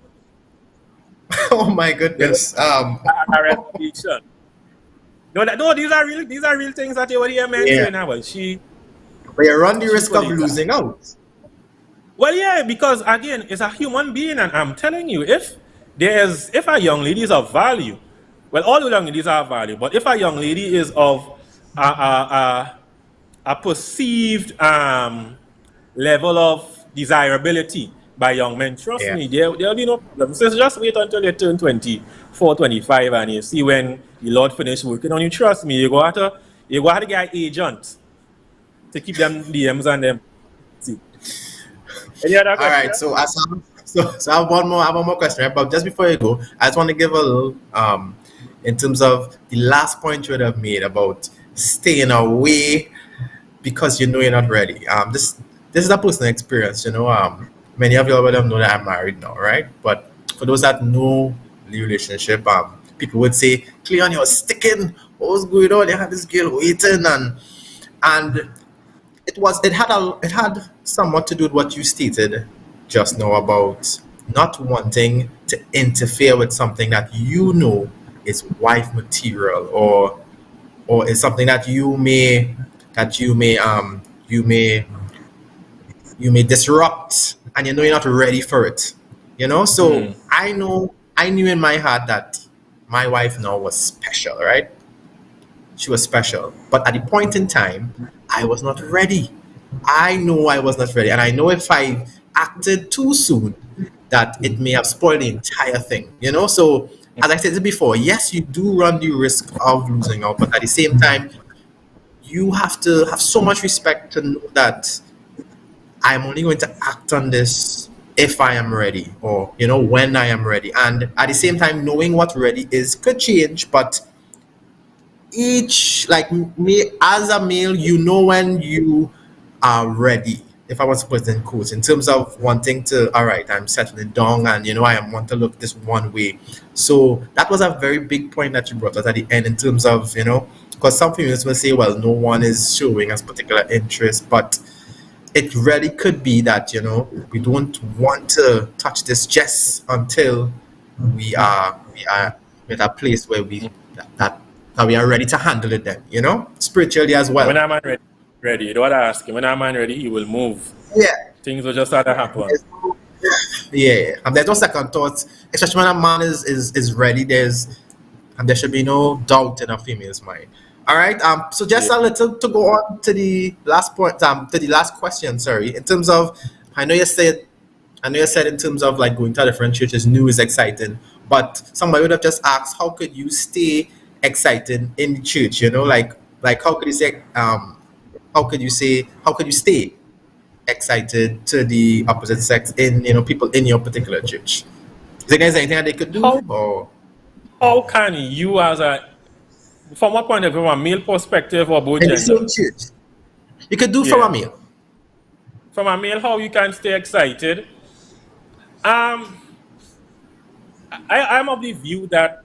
Oh my goodness. A reputation. No, these are real things that you would hear men saying. Well, But you run the risk of losing out. Well, yeah, because again, it's a human being, and I'm telling you, if a young lady is of value, well, all young ladies are of value, but if a young lady is of a perceived level of desirability by young men, trust me, there'll be no problem. So just wait until you turn 24, 25, and you see when the Lord finish working on you. Trust me, you go have to get agents to keep them DMs and them. See. Any other question? All right, so I have one more question, right? But just before you go, I just want to give a little in terms of the last point you would have made about staying away because you know you're not ready. This is a personal experience, many of you would have known that I'm married now, right? But for those that know the relationship, people would say, Cleon, you're sticking. What was going on? You had this girl waiting, and it had somewhat to do with what you stated just now about not wanting to interfere with something that you know is wife material or is something that you may disrupt, and you're not ready for it. So I knew in my heart that my wife now was special, right? She was special, but at the point in time I was not ready. I know I was not ready, and I know if I acted too soon that it may have spoiled the entire thing. So as I said before, yes, you do run the risk of losing out, but at the same time you have to have so much respect to know that I'm only going to act on this if I am ready, or when I am ready. And at the same time, knowing what ready is could change, but each, like me as a male, when you are ready. If I was to put it in quotes, in terms of wanting to, all right, I'm settling down, and I am want to look this one way. So that was a very big point that you brought out at the end, in terms of because some females will say, well, no one is showing us particular interest, but it really could be that we don't want to touch this just until we are at a place where that we are ready to handle it, then spiritually as When well. a man ready, you know what I ask him? When a man ready, he will move. Yeah. Things will just start to happen. Yeah, and there's no second thoughts, especially when a man is ready. There should be no doubt in a female's mind. All right. So just Yeah. a little to go on to the last point. To the last question. Sorry. In terms of, I know you said, in terms of like going to different churches, new is exciting, but somebody would have just asked, how could you stay excited in the church? Like how could you say, how could you stay excited to the opposite sex in people in your particular church? Is there guys anything that they could do, How or how can you, from what point of view, from a male perspective or both in the gender? same church? You could do from Yeah. a male. From a male, how you can stay excited? Um, I'm of the view that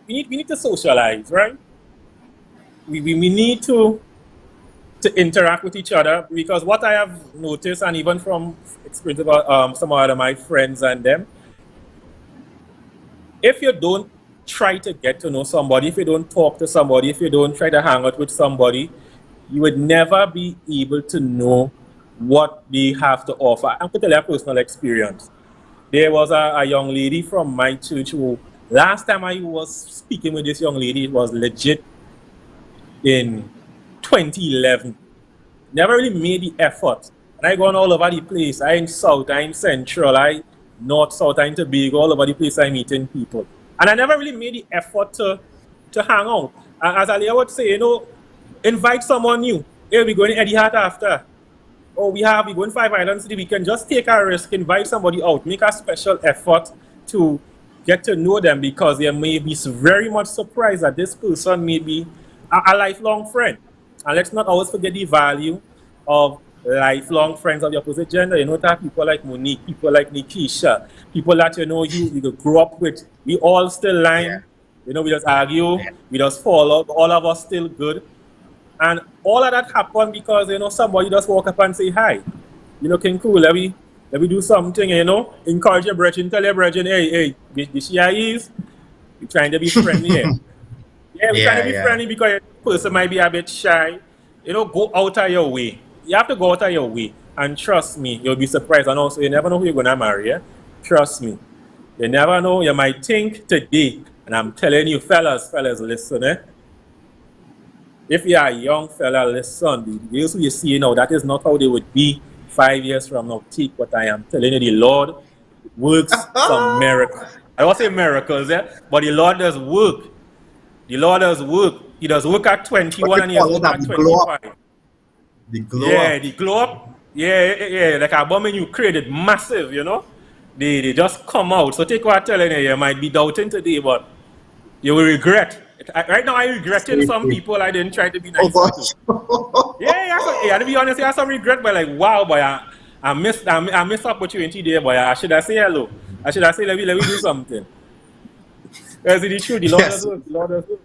we need to socialize, right? We need to interact with each other, because what I have noticed, and even from experience about some of my friends and them, if you don't try to get to know somebody, if you don't talk to somebody, if you don't try to hang out with somebody, you would never be able to know what they have to offer. I'm going to tell you a personal experience. There was a young lady from my church who, last time I was speaking with this young lady, it was legit in 2011. Never really made the effort. And I gone all over the place. I in South, I in Central, I North, South, I in Tobago, all over the place I meeting people. And I never really made the effort to hang out. And as Aleah would say, invite someone new. Hey, we're going to Eddie Hart after. Oh, we're going 5 Islands the weekend. Just take a risk, invite somebody out, make a special effort to get to know them, because they may be very much surprised that this person may be a lifelong friend. And let's not always forget the value of lifelong friends of the opposite gender. That people like Monique, people like Nikisha, people that you grew up with. We all still line. We just argue, we just fall out, all of us still good. And all of that happened because somebody just walk up and say hi. King Cool, let me do something, encourage your brethren, tell your brethren, hey, this year is, we're trying to be friendly here. Yeah, we're trying to be friendly, because the person might be a bit shy. Go out of your way. You have to go out of your way. And trust me, you'll be surprised. And also, you never know who you're going to marry. Yeah? Trust me. You never know. You might think today, and I'm telling you, fellas, listen. If you're a young fella, listen. The girls who you see now, that is not how they would be 5 years from now. Take what I am telling you. The Lord works some miracles. I don't say miracles, but the Lord does work. The Lord does work. He does work at 21 and he does work at 25. The glow Yeah, up. the glow up. Yeah. Like a bomb you created massive, They just come out. So take what I'm telling you. You might be doubting today, but you will regret. Right now, I'm regretting some people I didn't try to be nice to. Yeah, to be honest, I have some regret, but like, wow, boy, I missed opportunity there, boy. I should have said hello. I should have said, let me do something. That's the truth. The Lord does work. The Lord does work.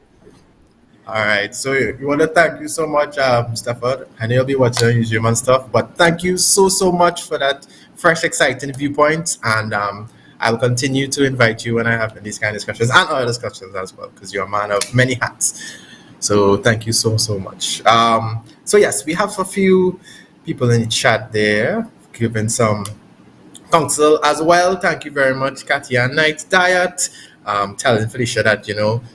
All right. So we want to thank you so much, Stafford. I know you'll be watching on YouTube and stuff, but thank you so much for that fresh, exciting viewpoint. And I'll continue to invite you when I have these kind of discussions and other discussions as well, because you're a man of many hats. So thank you so much. So yes, we have a few people in the chat there giving some counsel as well. Thank you very much, Katia Knight Diet. Telling Felicia that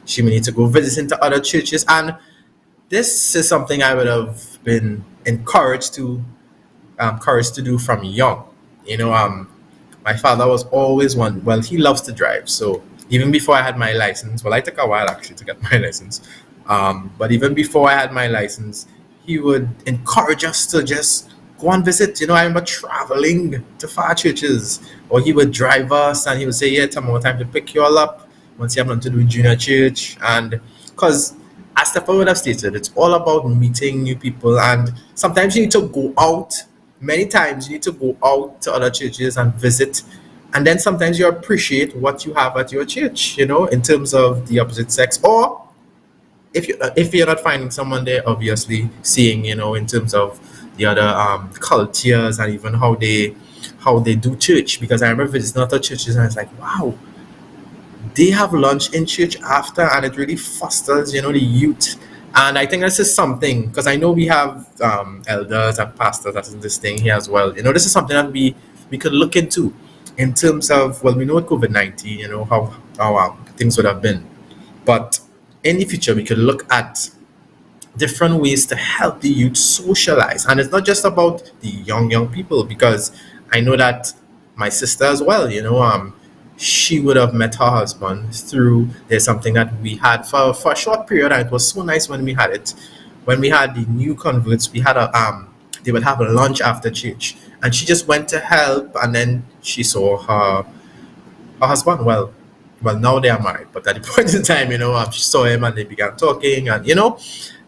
she may need to go visit into other churches, and this is something I would have been encouraged to do from young. My father was always one. Well, he loves to drive, so even before I had my license, well, I took a while actually to get my license. But even before I had my license, he would encourage us to just go and visit. I remember traveling to far churches, or he would drive us and he would say, yeah, tomorrow time to pick you all up once you have nothing to do in junior church. And because, as Stefan would have stated, it's all about meeting new people. And sometimes you need to go out. Many times you need to go out to other churches and visit. And then sometimes you appreciate what you have at your church, in terms of the opposite sex. Or if you're not finding someone there, obviously seeing, in terms of the other cultures and even how they do church. Because I remember visiting other churches and it's like, wow, they have lunch in church after, and it really fosters, the youth. And I think this is something, because I know we have elders and pastors that's in this thing here as well. This is something that we could look into in terms of, well, we know with COVID-19, how things would have been. But in the future, we could look at different ways to help the youth socialize. And it's not just about the young people, because I know that my sister as well, she would have met her husband through, there's something that we had for a short period, and it was so nice when we had it. When we had the new converts, we had they would have a lunch after church, and she just went to help, and then she saw her husband. Well, now they are married, but at the point in time, she saw him and they began talking, and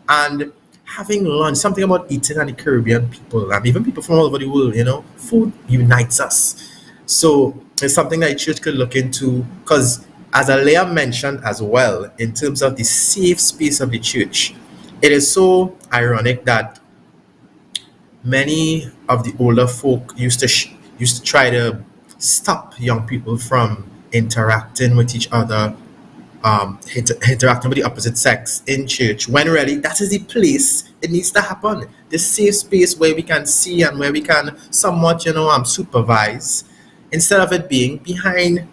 and having lunch, something about eating and the Caribbean people, and even people from all over the world, food unites us. So it's something that the church could look into, because as Aleah mentioned as well, in terms of the safe space of the church, it is so ironic that many of the older folk used to try to stop young people from interacting with each other, interacting with the opposite sex in church, when really that is the place it needs to happen. This safe space where we can see and where we can somewhat, supervise, instead of it being behind.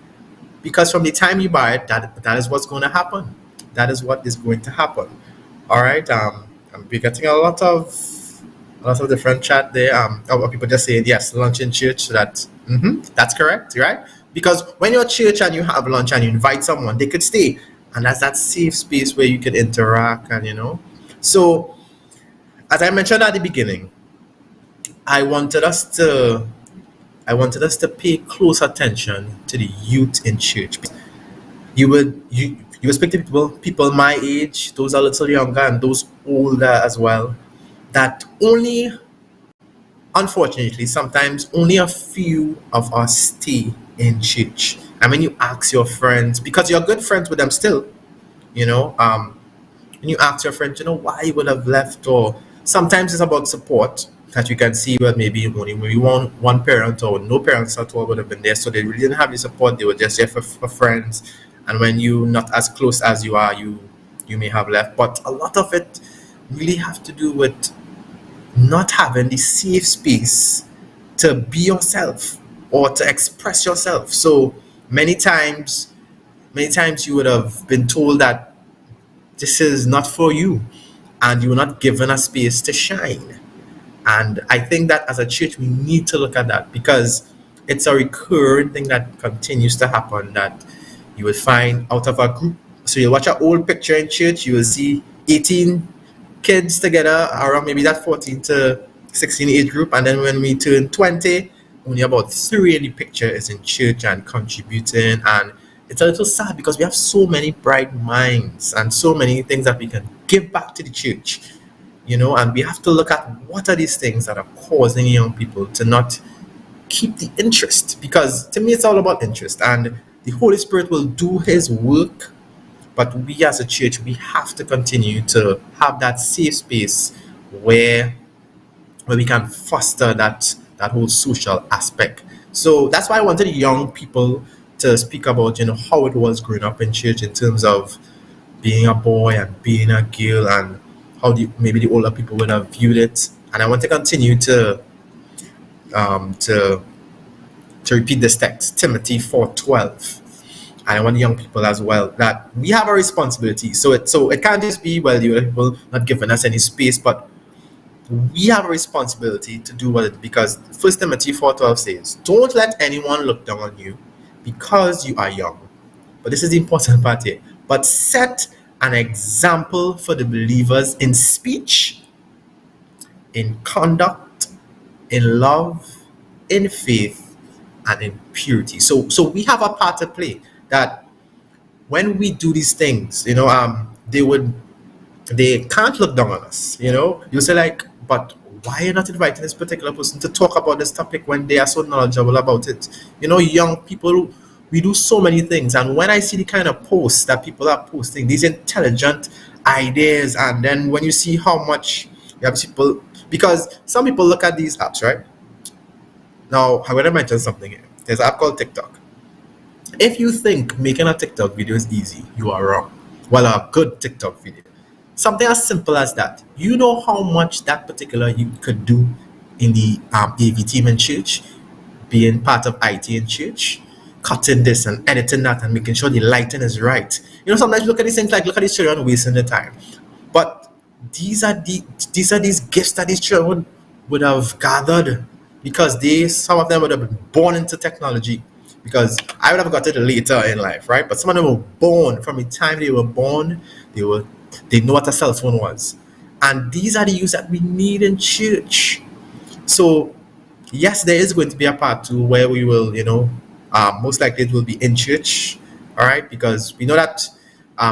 Because from the time you buy it, that is what's going to happen. That is what is going to happen. All right. We're getting a lot of different chat there. Of people just saying yes, lunch in church. So that's correct, right? Because when you're at church and you have lunch and you invite someone, they could stay, and that's that safe space where you could interact, and So, as I mentioned at the beginning, I wanted us to pay close attention to the youth in church. You would speak to people my age, those a little younger, and those older as well, that only, unfortunately, sometimes only a few of us stay in church. And when you ask your friends, because you're good friends with them still, when you ask your friends, why you would have left, or sometimes it's about support, that you can see, well, maybe only one parent or no parents at all would have been there, so they really didn't have the support. They were just there for friends, and when you not as close as you are, you may have left. But a lot of it really have to do with not having the safe space to be yourself or to express yourself. So many times you would have been told that this is not for you, and you were not given a space to shine. And I think that as a church, we need to look at that, because it's a recurring thing that continues to happen, that you will find out of a group. So you'll watch an old picture in church, you will see 18 kids together around maybe that 14 to 16 age group. And then when we turn 20, only about 3 in the picture is in church and contributing. And it's a little sad, because we have so many bright minds and so many things that we can give back to the church. And we have to look at what are these things that are causing young people to not keep the interest, because to me it's all about interest, and the Holy Spirit will do his work, but we as a church, we have to continue to have that safe space where we can foster that whole social aspect. So that's why I wanted young people to speak about how it was growing up in church, in terms of being a boy and being a girl, and how maybe the older people would have viewed it. And I want to continue to repeat this text, Timothy 4:12. And I want young people as well, that we have a responsibility. So it can't just be, well, the older people not giving us any space, but we have a responsibility to do because 1 Timothy 4:12 says, don't let anyone look down on you because you are young. But this is the important part here. But set an example for the believers in speech, in conduct, in love, in faith, and in purity. So we have a part to play. That when we do these things, they can't look down on us. You say like, but why are you not inviting this particular person to talk about this topic when they are so knowledgeable about it? Young people, we do so many things, and when I see the kind of posts that people are posting, these intelligent ideas, and then when you see how much you have people, because some people look at these apps, right? Now, I want to mention something here. There's an app called TikTok. If you think making a TikTok video is easy, you are wrong. Well, a good TikTok video. Something as simple as that. You know how much that particular you could do in the AV team in church, being part of IT in church, cutting this and editing that and making sure the lighting is right. Sometimes you look at these things like, look at these children wasting their time. But these are these gifts that these children would have gathered because some of them would have been born into technology. Because I would have got it later in life, right? But some of them were born, from the time they were born, they know what a cell phone was. And these are the youths that we need in church. So, yes, there is going to be a part 2 where we will, most likely it will be in church, all right? Because we know that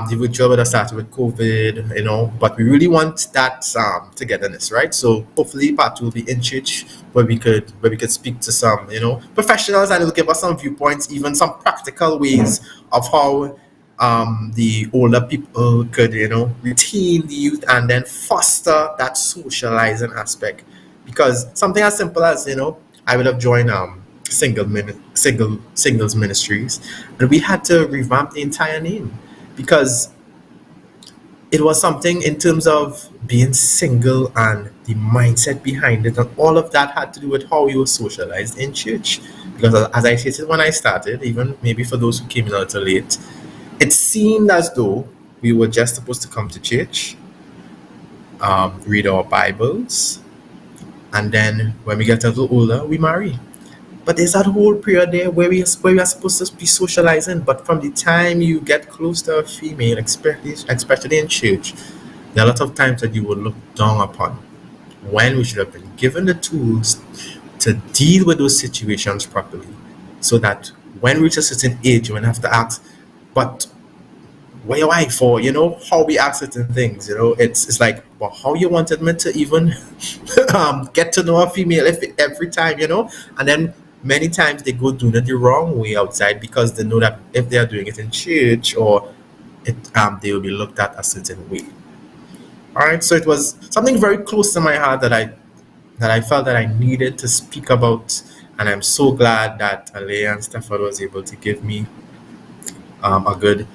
the virtual would have started with COVID, but we really want that togetherness, right? So hopefully part 2 will be in church where we could speak to some, professionals, and it'll give us some viewpoints, even some practical ways of how the older people could, retain the youth and then foster that socializing aspect. Because something as simple as, I would have joined singles ministries, and we had to revamp the entire name because it was something in terms of being single and the mindset behind it, and all of that had to do with how we were socialized in church. Because as I stated when I started, even maybe for those who came in a little late, it seemed as though we were just supposed to come to church, read our Bibles, and then when we get a little older, we marry. But there's that whole period there where we are supposed to be socializing. But from the time you get close to a female, especially in church, there are a lot of times that you will look down upon, when we should have been given the tools to deal with those situations properly, so that when we reach a certain age, you won't have to ask, but where your wife, or how we ask certain things. It's like, well, how you wanted me to even get to know a female every time, and then many times they go doing it the wrong way outside because they know that if they are doing it in church or they will be looked at a certain way. All right, so it was something very close to my heart that I felt that I needed to speak about, and I'm so glad that Aleah and Stafford was able to give me a good.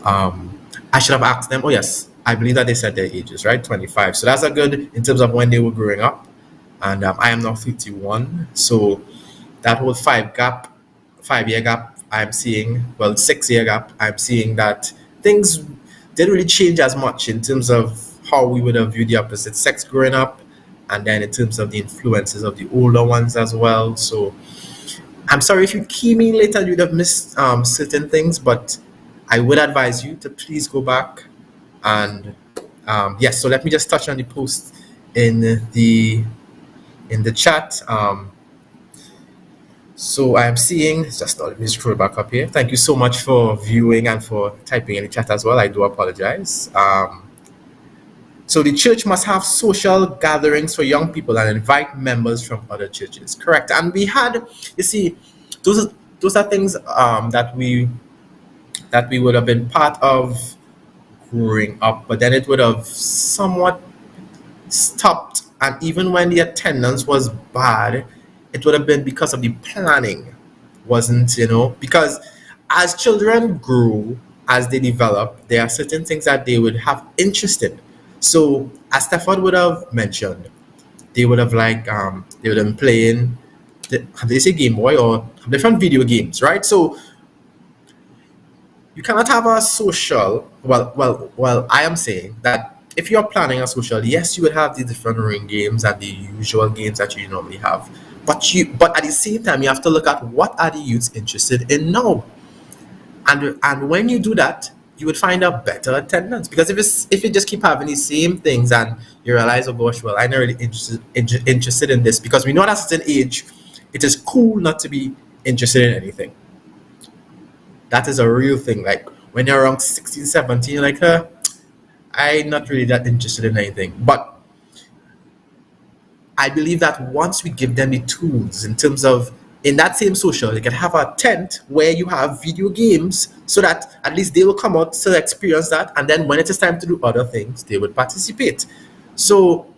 I should have asked them. Oh yes, I believe that they said their ages, right? 25. So that's a good in terms of when they were growing up, and I am now 31. So that whole 5-year gap, I'm seeing, 6-year gap, I'm seeing that things didn't really change as much in terms of how we would have viewed the opposite sex growing up, and then in terms of the influences of the older ones as well. So I'm sorry if you came in later, you'd have missed certain things, but I would advise you to please go back and yes. So let me just touch on the post in the chat. So I am seeing, let me scroll back up here. Thank you so much for viewing and for typing in the chat as well. I do apologize. So the church must have social gatherings for young people and invite members from other churches. Correct. And we had, you see, those are things that we would have been part of growing up, but then it would have somewhat stopped. And even when the attendance was bad, it would have been because of the planning, wasn't, because as children grew, as they develop, there are certain things that they would have interest in. So as Stafford would have mentioned, they would have they would have been playing, have they say Game Boy or different video games, right? So you cannot have a social, well, I am saying that if you're planning a social, yes, you would have the different ring games and the usual games that you normally have. But at the same time, you have to look at what are the youths interested in now. And when you do that, you would find a better attendance. Because if you just keep having these same things and you realize, oh gosh, well, I'm not really interested in this, because we know at a certain age it is cool not to be interested in anything. That is a real thing. Like when you're around 16, 17, you're like, I'm not really that interested in anything. But I believe that once we give them the tools in terms of, in that same social, they can have a tent where you have video games, so that at least they will come out to experience that, and then when it is time to do other things, they would participate. So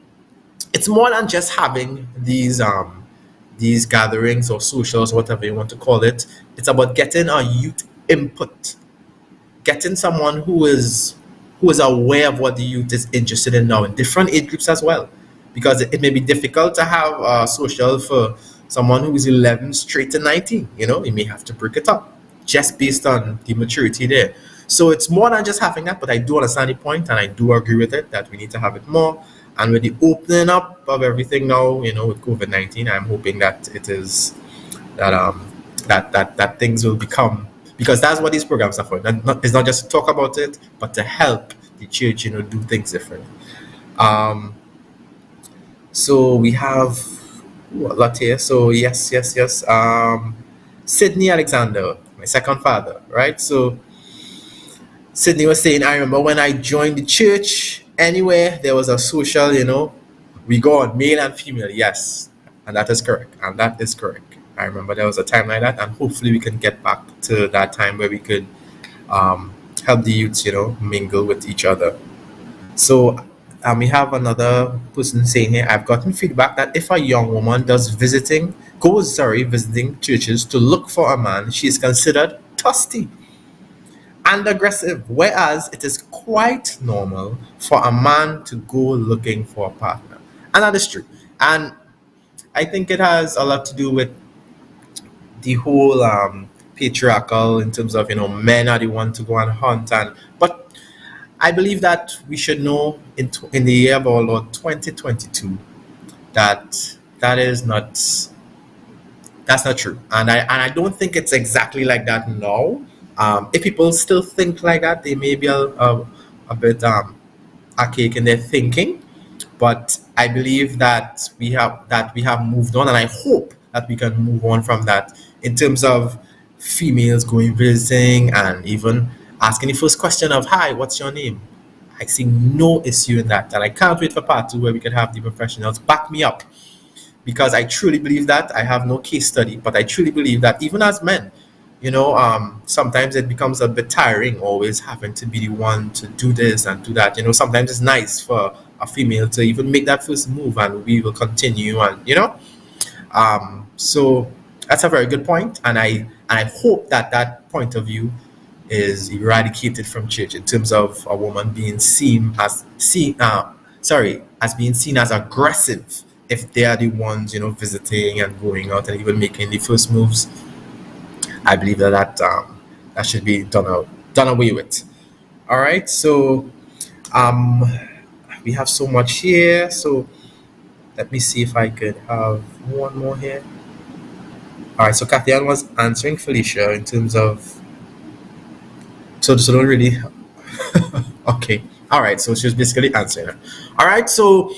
it's more than just having these gatherings or socials, whatever you want to call it. It's about getting a youth input, getting someone who is aware of what the youth is interested in now, in different age groups as well, because it may be difficult to have a social for someone who is 11 straight to 19. You may have to break it up just based on the maturity there. So it's more than just having that, but I do understand the point, and I do agree with it that we need to have it more. And with the opening up of everything now, with COVID-19, I'm hoping that it is that things will become, because that's what these programs are for. It's not just to talk about it, but to help the church, do things different. So we have a lot here. So yes. Sydney Alexander, my second father, right? So Sydney was saying, I remember when I joined the church, anywhere there was a social, we go on male and female. Yes, and that is correct. I remember there was a time like that, and hopefully we can get back to that time where we could help the youths, mingle with each other. So we have another person saying here, I've gotten feedback that if a young woman goes visiting churches to look for a man, she is considered thirsty and aggressive, whereas it is quite normal for a man to go looking for a partner. And that is true. And I think it has a lot to do with the whole patriarchal, in terms of, men are the one to go and hunt. But I believe that we should know in the year of our Lord 2022 that is not true, and I don't think it's exactly like that now. If people still think like that, they may be a bit archaic in their thinking, but I believe that we have moved on, and I hope that we can move on from that in terms of females going visiting and even asking the first question of, hi, what's your name? I see no issue in that. And I can't wait for part 2 where we can have the professionals back me up. Because I truly believe that. I have no case study, but I truly believe that even as men, sometimes it becomes a bit tiring always having to be the one to do this and do that. Sometimes it's nice for a female to even make that first move, and we will continue, and so that's a very good point, and I hope that point of view is eradicated from church, in terms of a woman being seen as being seen as aggressive if they are the ones visiting and going out and even making the first moves. I believe that should be done away with. All right, so we have so much here, so let me see if I could have one more here. All right, so Kathy-Ann was answering Felicia in terms of, so don't really, okay. All right, so she was basically answering her. All right, so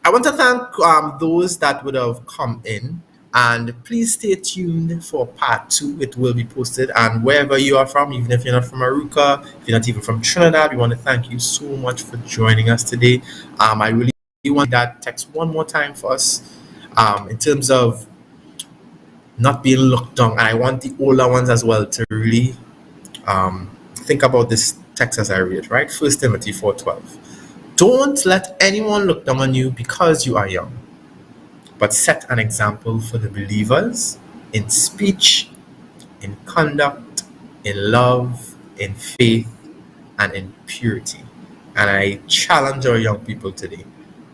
I want to thank those that would have come in, and please stay tuned for part 2. It will be posted, and wherever you are from, even if you're not from Aruka, if you're not even from Trinidad, we want to thank you so much for joining us today. I really want that text one more time for us, in terms of not being looked down, and I want the older ones as well to really think about this text as I read it, right? 1 Timothy 4:12. Don't let anyone look down on you because you are young, but set an example for the believers in speech, in conduct, in love, in faith, and in purity. And I challenge our young people today.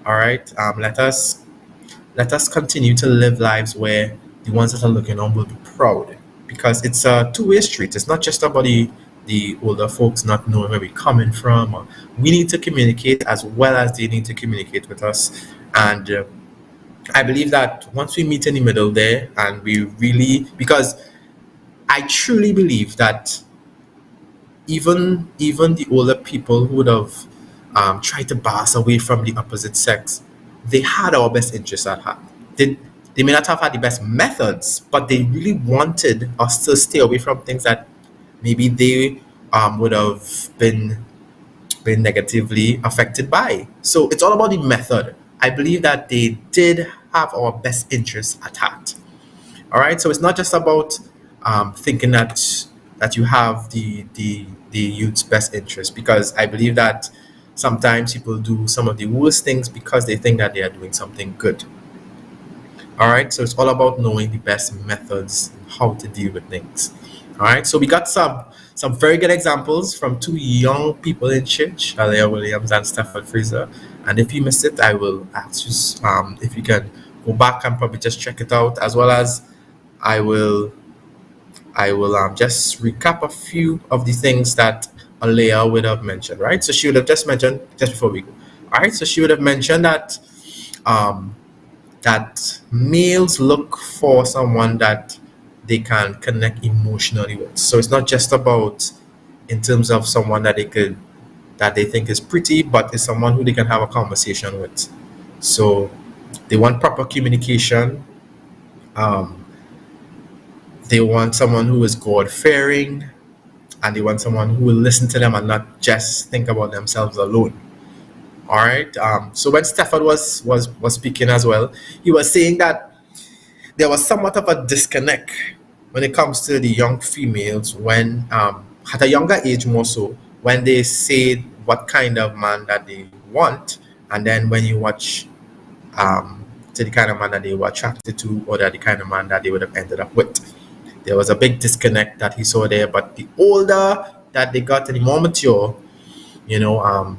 All right, let us continue to live lives where the ones that are looking on will be proud, because it's a two-way street. It's not just about the older folks not knowing where we're coming from. Or we need to communicate as well as they need to communicate with us. And I believe that once we meet in the middle there, and we really, because I truly believe that even the older people who would have tried to pass away from the opposite sex, they had our best interests at heart. They may not have had the best methods, but they really wanted us to stay away from things that maybe they would have been negatively affected by. So it's all about the method. I believe that they did have our best interests at heart. All right. So it's not just about thinking that you have the youth's best interest, because I believe that sometimes people do some of the worst things because they think that they are doing something good. All right. So it's all about knowing the best methods and how to deal with things. All right. So we got some very good examples from two young people in church, Aleah Williams and Stafford Frieza. And if you missed it, I will ask you if you can go back and probably just check it out, as well as I will just recap a few of the things that Aleah would have mentioned, right? So she would have just mentioned, just before we go, all right? So she would have mentioned that that males look for someone that they can connect emotionally with. So it's not just about in terms of someone that they think is pretty, but it's someone who they can have a conversation with. So they want proper communication. They want someone who is God-fearing, and they want someone who will listen to them and not just think about themselves alone. All right. So when Stafford was speaking as well, he was saying that there was somewhat of a disconnect when it comes to the young females when at a younger age, more so, when they say what kind of man that they want, and then when you watch to the kind of man that they were attracted to, or the kind of man that they would have ended up with. There was a big disconnect that he saw there. But the older that they got and the more mature,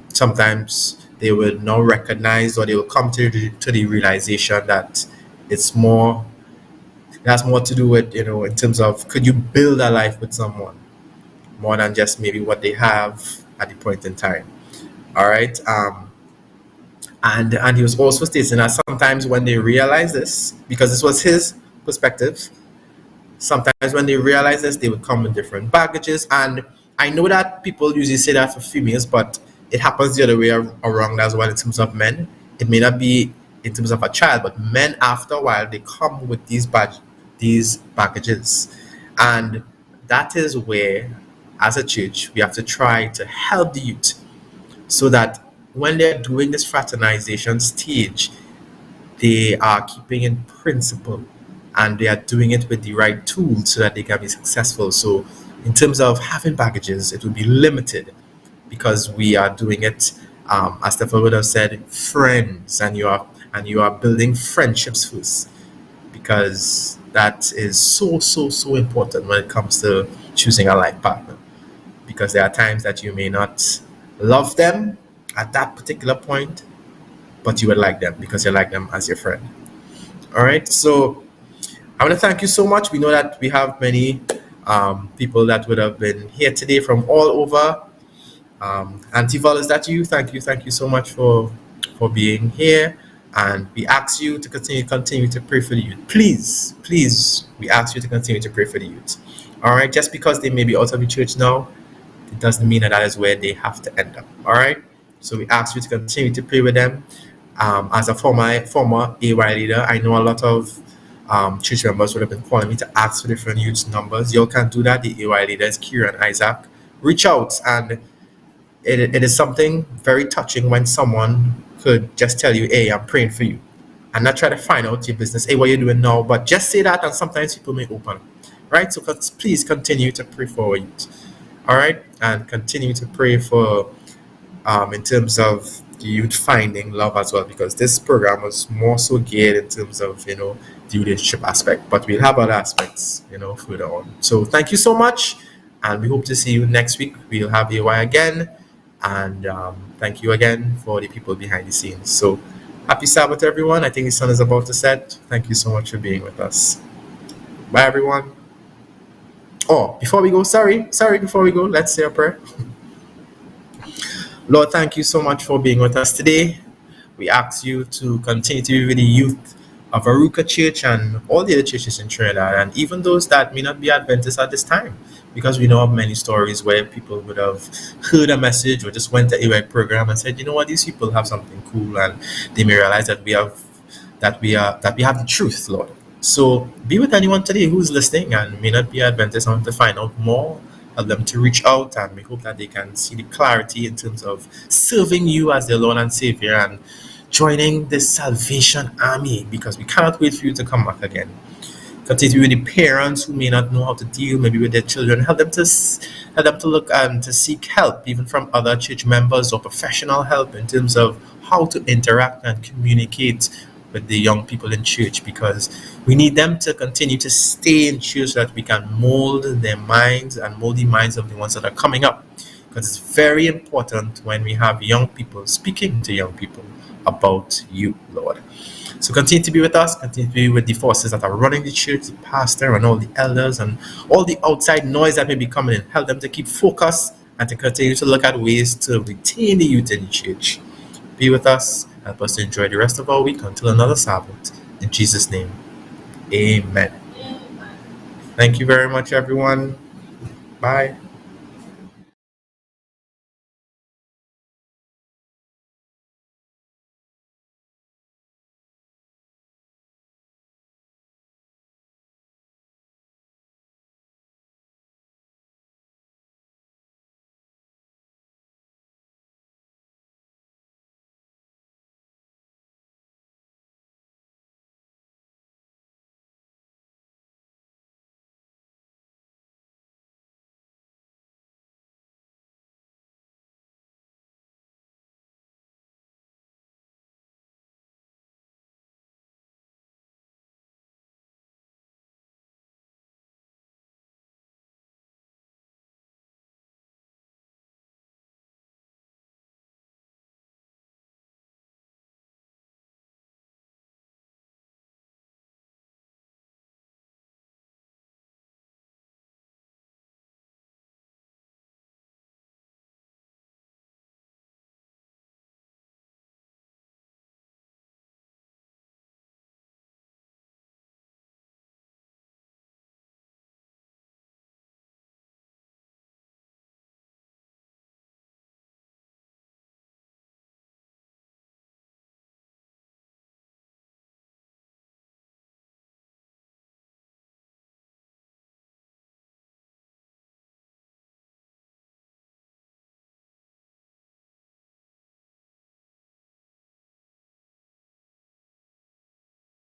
sometimes they would now recognize, or they will come to the realization that it has more to do with, in terms of, could you build a life with someone more than just maybe what they have at the point in time. All right. And he was also stating that sometimes when they realize this, because this was his perspective, sometimes when they realize this, they would come with different baggages. And I know that people usually say that for females, but it happens the other way around as well in terms of men. It may not be in terms of a child, but men, after a while, they come with these baggages. And that is where, as a church, we have to try to help the youth so that when they're doing this fraternization stage, they are keeping in principle and they are doing it with the right tools so that they can be successful. So in terms of having baggages, it will be limited because we are doing it, as Stephen would have said, friends, and you are building friendships first, because that is so important when it comes to choosing a life partner. Because there are times that you may not love them at that particular point, but you would like them because you like them as your friend. All right, so I want to thank you so much. We know that we have many people that would have been here today from all over. Auntie Val, is that you? Thank you so much for being here. And we ask you to continue to pray for the youth. Please, we ask you to continue to pray for the youth. All right, just because they may be out of the church now, it doesn't mean that is where they have to end up. All right, so we ask you to continue to pray with them. As a former AY leader, I know a lot of church members would have been calling me to ask for different youth numbers. You all can do that. The AY leaders, Kira and Isaac, reach out, and it is something very touching when someone could just tell you, hey, I'm praying for you, and not try to find out your business, hey, what you're doing now, but just say that, and sometimes people may open, right? So please continue to pray for youth, all right? And continue to pray for, in terms of the youth finding love as well, because this program was more so geared in terms of, the relationship aspect, but we'll have other aspects, further on. So thank you so much, and we hope to see you next week. We'll have AY again. And thank you again for the people behind the scenes. So happy Sabbath, everyone. I think the sun is about to set. Thank you so much for being with us. Bye, everyone. Oh, before we go, before we go, let's say a prayer. Lord, thank you so much for being with us today. We ask you to continue to be with the youth Avaruca Church and all the other churches in Trinidad, and even those that may not be Adventists at this time, because we know of many stories where people would have heard a message or just went to a program and said, you know what, these people have something cool, and they may realize that we have the truth, Lord. So be with anyone today who's listening and may not be Adventist and want to find out more. Help them to reach out, and we hope that they can see the clarity in terms of serving you as their Lord and Savior and joining the Salvation Army, because we cannot wait for you to come back again. Continue with the parents who may not know how to deal maybe with their children. Help them to look and to seek help, even from other church members or professional help in terms of how to interact and communicate with the young people in church, because we need them to continue to stay in church so that we can mold their minds and mold the minds of the ones that are coming up. Because it's very important when we have young people speaking to young people about you, Lord. So continue to be with us, continue to be with the forces that are running the church, the pastor and all the elders and all the outside noise that may be coming in. Help them to keep focused and to continue to look at ways to retain the youth in the church. Be with us. Help us to enjoy the rest of our week until another Sabbath. In Jesus' name, amen. Thank you very much, everyone. Bye.